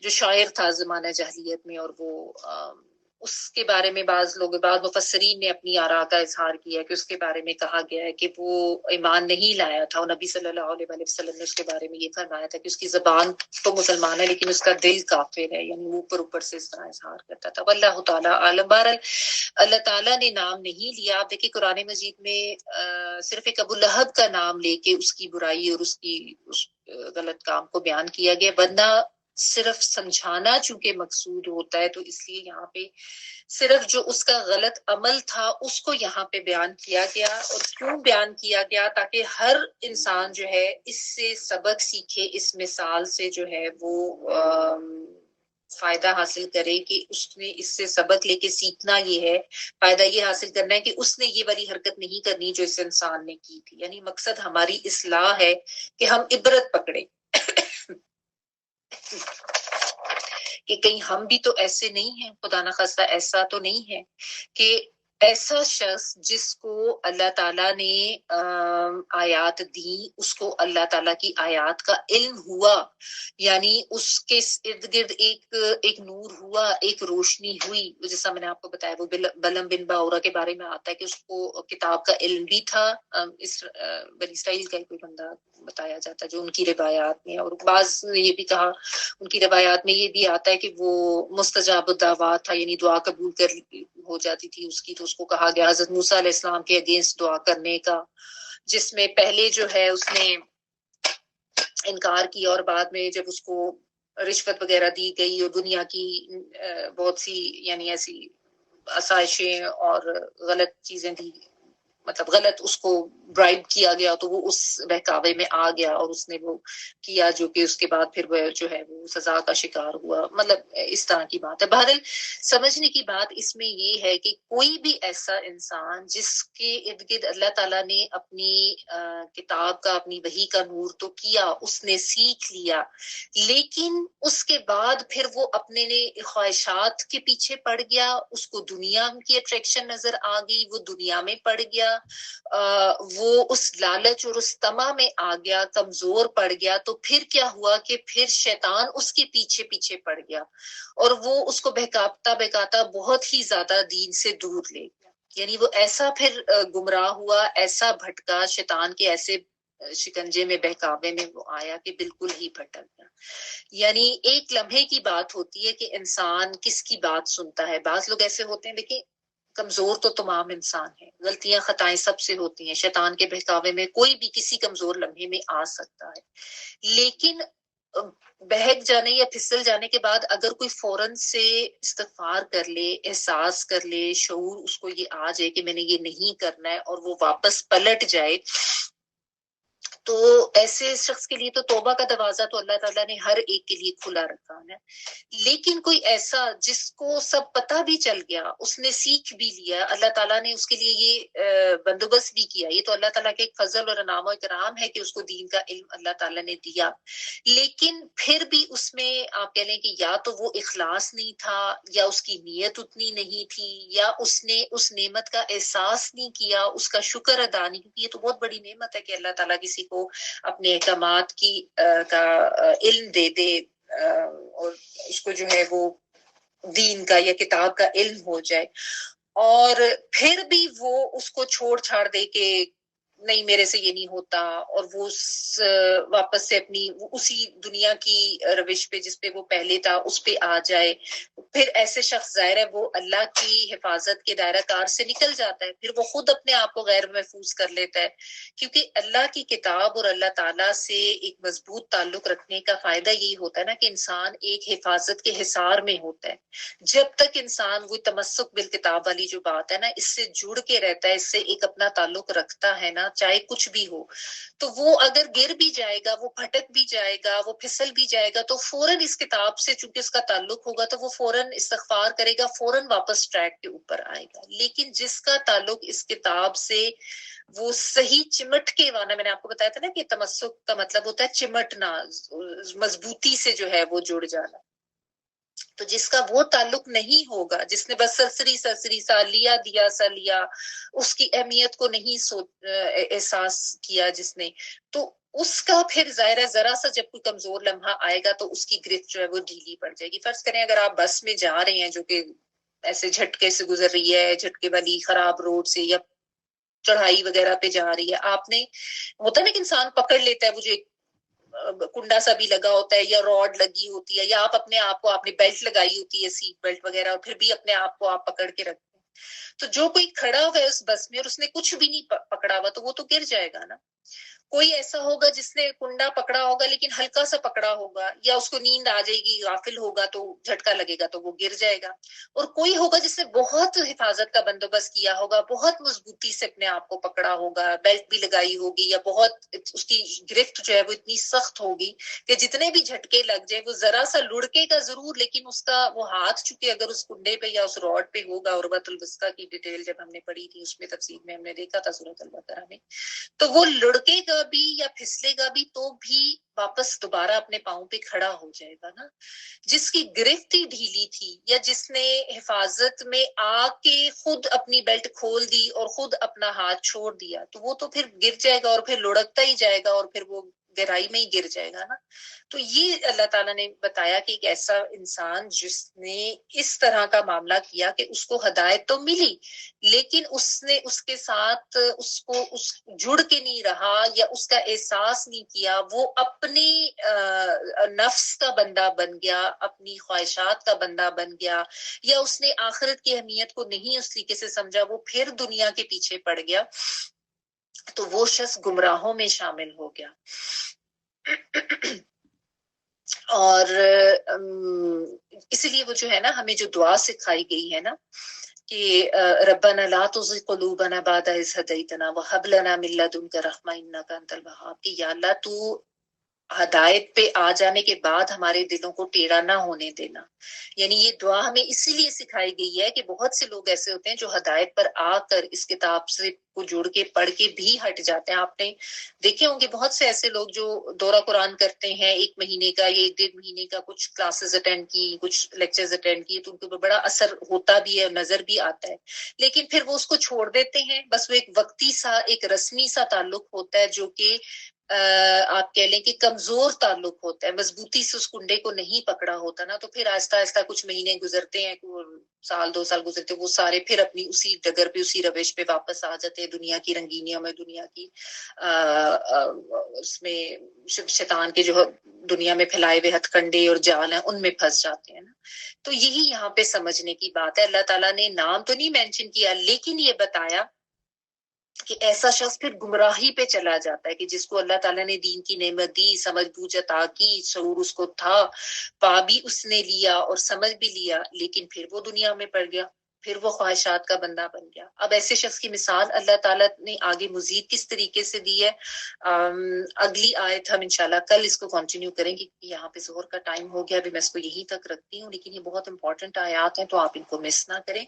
جو شاعر تھا زمانہ جاہلیت میں، اور وہ اس کے بارے میں بعض مفسرین نے اپنی آراء کا اظہار کیا کہ اس کے بارے میں کہا گیا ہے کہ وہ ایمان نہیں لایا تھا، اور نبی صلی اللہ علیہ وسلم نے اس کے بارے میں یہ فرمایا تھا کہ اس کی زبان تو مسلمان ہے لیکن اس کا دل کافر ہے، یعنی وہ اوپر سے اس طرح اظہار کرتا تھا. واللہ تعالیٰ عالم. بہرحال اللہ تعالیٰ نے نام نہیں لیا. آپ دیکھیں قرآن مجید میں صرف ایک ابو لہب کا نام لے کے اس کی برائی اور اس غلط کام کو بیان کیا گیا، ورنہ صرف سمجھانا چونکہ مقصود ہوتا ہے تو اس لیے یہاں پہ صرف جو اس کا غلط عمل تھا اس کو یہاں پہ بیان کیا گیا. اور کیوں بیان کیا گیا؟ تاکہ ہر انسان جو ہے اس سے سبق سیکھے، اس مثال سے جو ہے وہ فائدہ حاصل کرے کہ اس نے اس سے سبق لے کے سیکھنا یہ ہے، فائدہ یہ حاصل کرنا ہے کہ اس نے یہ والی حرکت نہیں کرنی جو اس انسان نے کی تھی. یعنی مقصد ہماری اصلاح ہے کہ ہم عبرت پکڑے کہ کہیں ہم بھی تو ایسے نہیں ہیں، خدا نخواستہ ایسا تو نہیں ہے کہ ایسا شخص جس کو اللہ تعالیٰ نے آیات دی، اس کو اللہ تعالیٰ کی آیات کا علم ہوا، یعنی اس کے ارد گرد ایک نور ہوا، ایک روشنی ہوئی. جیسا میں نے آپ کو بتایا وہ بلم بن باورا کے بارے میں آتا ہے کہ اس کو کتاب کا علم بھی تھا. بنی اسرائیل کا کوئی بندہ بتایا جاتا ہے جو ان کی روایات میں، اور بعض نے یہ بھی کہا ان کی روایات میں یہ بھی آتا ہے کہ وہ مستجاب الدعوات تھا، یعنی دعا قبول کر ہو جاتی تھی اس کی، تو اس کو کہا گیا حضرت موسیٰ علیہ السلام کے اگینسٹ دعا کرنے کا، جس میں پہلے جو ہے اس نے انکار کیا اور بعد میں جب اس کو رشوت وغیرہ دی گئی اور دنیا کی بہت سی یعنی ایسی آسائشیں اور غلط چیزیں دی، مطلب غلط اس کو برائب کیا گیا، تو وہ اس بہکاوے میں آ گیا اور اس نے وہ کیا جو کہ اس کے بعد پھر وہ جو ہے وہ سزا کا شکار ہوا. مطلب اس طرح کی بات ہے. بہرحال سمجھنے کی بات اس میں یہ ہے کہ کوئی بھی ایسا انسان جس کے ارد گرد اللہ تعالیٰ نے اپنی کتاب کا، اپنی وحی کا نور تو کیا، اس نے سیکھ لیا، لیکن اس کے بعد پھر وہ اپنے خواہشات کے پیچھے پڑ گیا، اس کو دنیا کی اٹریکشن نظر آ گئی، وہ دنیا میں پڑ گیا، وہ اس لالچ اور اس طمع میں آ گیا، کمزور پڑ گیا، تو پھر کیا ہوا کہ پھر شیطان اس کے پیچھے پیچھے پڑ گیا اور وہ اس کو بہکاتا بہت ہی زیادہ دین سے دور لے گیا. یعنی وہ ایسا پھر گمراہ ہوا، ایسا بھٹکا، شیطان کے ایسے شکنجے میں، بہکاوے میں وہ آیا کہ بالکل ہی بھٹک گیا. یعنی ایک لمحے کی بات ہوتی ہے کہ انسان کس کی بات سنتا ہے. بعض لوگ ایسے ہوتے ہیں، دیکھیں کمزور تو تمام انسان ہیں، غلطیاں خطائیں سب سے ہوتی ہیں، شیطان کے بہکاوے میں کوئی بھی کسی کمزور لمحے میں آ سکتا ہے، لیکن بہک جانے یا پھسل جانے کے بعد اگر کوئی فوراً سے استغفار کر لے، احساس کر لے، شعور اس کو یہ آ جائے کہ میں نے یہ نہیں کرنا ہے، اور وہ واپس پلٹ جائے، تو ایسے شخص کے لیے تو توبہ کا دروازہ تو اللہ تعالیٰ نے ہر ایک کے لیے کھلا رکھا ہے. لیکن کوئی ایسا جس کو سب پتہ بھی چل گیا، اس نے سیکھ بھی لیا، اللہ تعالیٰ نے اس کے لیے یہ بندوبست بھی کیا، یہ تو اللہ تعالیٰ کے ایک فضل اور انعام و اکرام ہے کہ اس کو دین کا علم اللہ تعالیٰ نے دیا، لیکن پھر بھی اس میں آپ کہہ لیں کہ یا تو وہ اخلاص نہیں تھا، یا اس کی نیت اتنی نہیں تھی، یا اس نے اس نعمت کا احساس نہیں کیا، اس کا شکر ادا نہیں، کیونکہ یہ تو بہت بڑی نعمت ہے کہ اللہ تعالیٰ کسی کو اپنے احکامات کی کا علم دے دے، اور اس کو جو ہے وہ دین کا یا کتاب کا علم ہو جائے. اور پھر بھی وہ اس کو چھوڑ چھاڑ دے کہ نہیں میرے سے یہ نہیں ہوتا، اور وہ واپس سے اپنی اسی دنیا کی روش پہ جس پہ وہ پہلے تھا اس پہ آ جائے، پھر ایسے شخص ظاہر ہے وہ اللہ کی حفاظت کے دائرہ کار سے نکل جاتا ہے، پھر وہ خود اپنے آپ کو غیر محفوظ کر لیتا ہے، کیونکہ اللہ کی کتاب اور اللہ تعالیٰ سے ایک مضبوط تعلق رکھنے کا فائدہ یہی ہوتا ہے نا کہ انسان ایک حفاظت کے حصار میں ہوتا ہے، جب تک انسان وہ تمسک بالکتاب والی جو بات ہے نا اس سے جڑ کے رہتا ہے، اس سے ایک اپنا تعلق رکھتا ہے نا، چاہے کچھ بھی ہو، تو وہ اگر گر بھی جائے گا، وہ پھٹک بھی جائے گا، وہ پھسل بھی جائے گا، تو فوراً اس کتاب سے چونکہ اس کا تعلق ہوگا تو وہ فوراً استغفار کرے گا، فوراً واپس ٹریک کے اوپر آئے گا۔ لیکن جس کا تعلق اس کتاب سے وہ صحیح چمٹ کے وانا، میں نے آپ کو بتایا تھا نا کہ تمسک کا مطلب ہوتا ہے چمٹنا، مضبوطی سے جو ہے وہ جڑ جانا، تو جس کا وہ تعلق نہیں ہوگا، جس نے بس سرسری سرسری سا لیا دیا سا لیا، اس کی اہمیت کو نہیں احساس کیا جس نے، تو اس کا پھر ظاہر ہے ذرا سا جب کوئی کمزور لمحہ آئے گا تو اس کی گرفت جو ہے وہ ڈھیلی پڑ جائے گی۔ فرض کریں اگر آپ بس میں جا رہے ہیں جو کہ ایسے جھٹکے سے گزر رہی ہے، جھٹکے والی خراب روڈ سے یا چڑھائی وغیرہ پہ جا رہی ہے، آپ نے ہوتا ہے نا کہ انسان پکڑ لیتا ہے، وہ جو ایک کنڈا سا بھی لگا ہوتا ہے یا راڈ لگی ہوتی ہے، یا آپ اپنے آپ کو، آپ نے بیلٹ لگائی ہوتی ہے سیٹ بیلٹ وغیرہ، اور پھر بھی اپنے آپ کو آپ پکڑ کے رکھتے ہیں، تو جو کوئی کھڑا ہوا ہے اس بس میں اور اس نے کچھ بھی نہیں پکڑا ہوا تو وہ تو گر جائے گا نا۔ کوئی ایسا ہوگا جس نے کنڈا پکڑا ہوگا لیکن ہلکا سا پکڑا ہوگا، یا اس کو نیند آ جائے گی، غافل ہوگا تو جھٹکا لگے گا تو وہ گر جائے گا، اور کوئی ہوگا جس نے بہت حفاظت کا بندوبست کیا ہوگا، بہت مضبوطی سے اپنے آپ کو پکڑا ہوگا، بیلٹ بھی لگائی ہوگی، یا بہت اس کی گرفت جو ہے وہ اتنی سخت ہوگی کہ جتنے بھی جھٹکے لگ جائے وہ ذرا سا لڑکے گا ضرور، لیکن اس کا وہ ہاتھ چونکہ اگر اس کنڈے پہ یا اس راڈ پہ ہوگا، عروۃ الوثقیٰ کی ڈیٹیل جب ہم نے پڑھی تھی اس میں تفصیل میں ہم نے دیکھا تھا سورۃ البقرہ میں، تو وہ لڑکے گا بھی یا پھسلے گا بھی تو بھی واپس دوبارہ اپنے پاؤں پہ کھڑا ہو جائے گا نا۔ جس کی گرفت ہی ڈھیلی تھی یا جس نے حفاظت میں آ کے خود اپنی بیلٹ کھول دی اور خود اپنا ہاتھ چھوڑ دیا تو وہ تو پھر گر جائے گا، اور پھر لڑکتا ہی جائے گا، اور پھر وہ گہرائی میں ہی گر جائے گا نا۔ تو یہ اللہ تعالیٰ نے بتایا کہ ایک ایسا انسان جس نے اس طرح کا معاملہ کیا کہ اس کو ہدایت تو ملی لیکن اس نے اس کے ساتھ اس کو اس جڑ کے نہیں رہا یا اس کا احساس نہیں کیا، وہ اپنی نفس کا بندہ بن گیا، اپنی خواہشات کا بندہ بن گیا، یا اس نے آخرت کی اہمیت کو نہیں اس طریقے سے سمجھا، وہ پھر دنیا کے پیچھے پڑ گیا، تو وہ شخص گمراہوں میں شامل ہو گیا۔ اور اس لیے وہ جو ہے نا ہمیں جو دعا سکھائی گئی ہے نا کہ ربنا لا تزغ قلوبنا بعد إذ هديتنا وهب لنا من لدنك رحمة إنك أنت الوهاب، کہ یا اللہ تو ہدایت پہ آ جانے کے بعد ہمارے دلوں کو ٹیڑھا نہ ہونے دینا۔ یعنی یہ دعا ہمیں اسی لیے سکھائی گئی ہے کہ بہت سے لوگ ایسے ہوتے ہیں جو ہدایت پر آ کر اس کتاب سے کو جوڑ کے پڑھ کے بھی ہٹ جاتے ہیں۔ آپ نے دیکھے ہوں گے بہت سے ایسے لوگ جو دورہ قرآن کرتے ہیں 1 مہینے کا یا 1.5 مہینے کا، کچھ کلاسز اٹینڈ کی، کچھ لیکچرز اٹینڈ کی، تو ان کو بڑا اثر ہوتا بھی ہے، نظر بھی آتا ہے، لیکن پھر وہ اس کو چھوڑ دیتے ہیں، بس وہ ایک وقتی سا ایک رسمی سا تعلق ہوتا ہے جو کہ آپ کہہ لیں کہ کمزور تعلق ہوتا ہے، مضبوطی سے اس کنڈے کو نہیں پکڑا ہوتا نا، تو پھر آہستہ آہستہ کچھ مہینے گزرتے ہیں، سال 2 سال گزرتے، وہ سارے پھر اپنی اسی ڈگر پہ اسی روش پہ واپس آ جاتے ہیں، دنیا کی رنگینیوں میں، دنیا کی اس میں شیطان کے جو دنیا میں پھیلائے ہوئے ہتھ کنڈے اور جال ہیں ان میں پھنس جاتے ہیں نا۔ تو یہی یہاں پہ سمجھنے کی بات ہے، اللہ تعالیٰ نے نام تو نہیں مینشن کیا لیکن یہ بتایا کہ ایسا شخص پھر گمراہی پہ چلا جاتا ہے کہ جس کو اللہ تعالیٰ نے دین کی نعمت دی، سمجھ بوجھ عطا کی، شعور اس کو تھا، پا بھی اس نے لیا اور سمجھ بھی لیا، لیکن پھر وہ دنیا میں پڑ گیا، پھر وہ خواہشات کا بندہ بن گیا۔ اب ایسے شخص کی مثال اللہ تعالیٰ نے آگے مزید کس طریقے سے دی ہے، اگلی آیت ہم انشاءاللہ کل اس کو کنٹینیو کریں گے، یہاں پہ ظہر کا ٹائم ہو گیا، ابھی میں اس کو یہیں تک رکھتی ہوں، لیکن یہ بہت امپورٹنٹ آیات ہیں تو آپ ان کو مس نہ کریں۔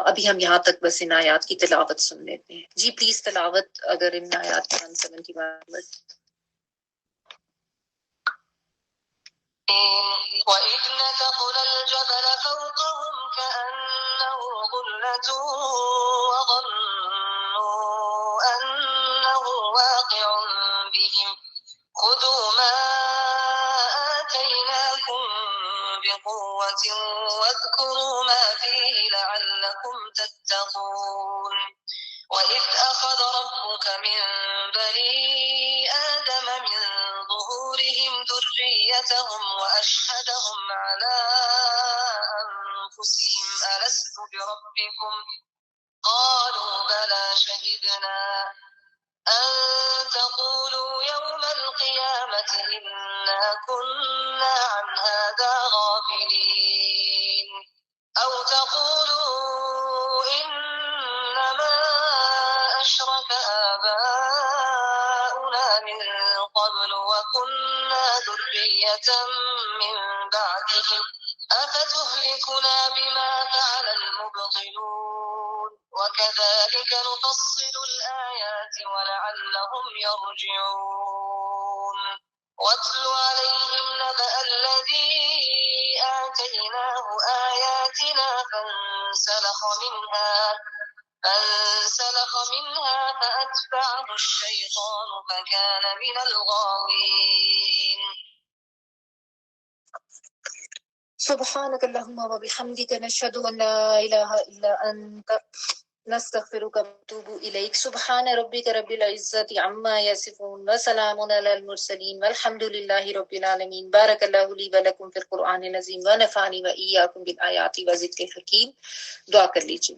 ابھی ہم یہاں تک بس ان آیات کی تلاوت سن لیتے ہیں۔ جی پلیز تلاوت اگر ان آیات 1 کی بات۔ وَإِذْ نَتَقْنَا الْجَبَلَ فَوْقَهُمْ كَأَنَّهُ ظُلَّةٌ وَظَنُّوا أَنَّهُ وَاقِعٌ بِهِمْ خُذُوا مَا آتَيْنَاكُمْ بقوة واذكروا ما فيه لعلكم تتقون وإذ أخذ ربك من بني آدم من ظهورهم ذريتهم وأشهدهم على أنفسهم ألست بربكم قالوا بلى شهدنا أن تقولوا يوم القيامة إنا كنا عن هذا غافلين أو تقولوا إنما أشرك آباؤنا من قبل وكنا ذرية من بعدهم أفتهلكنا بما فعل المبطلون وكذلك نفصل الآيات ولعلهم يرجعون واتل عليهم نبأ الذي آتيناه آياتنا فانسلخ منها فأتبعه الشيطان فكان من الغاوين سبحانك اللهم وبحمدك نشهد أن لا إله إلا أنت نستغفرك ونتوب إليك سبحان ربك رب العزة عما يصفون وسلام على المرسلين والحمد لله رب العالمين بارك الله لي ولكم في القرآن العظيم ونفعني وإياكم بالآيات وذكر الحكيم. دعا کر لیجیے.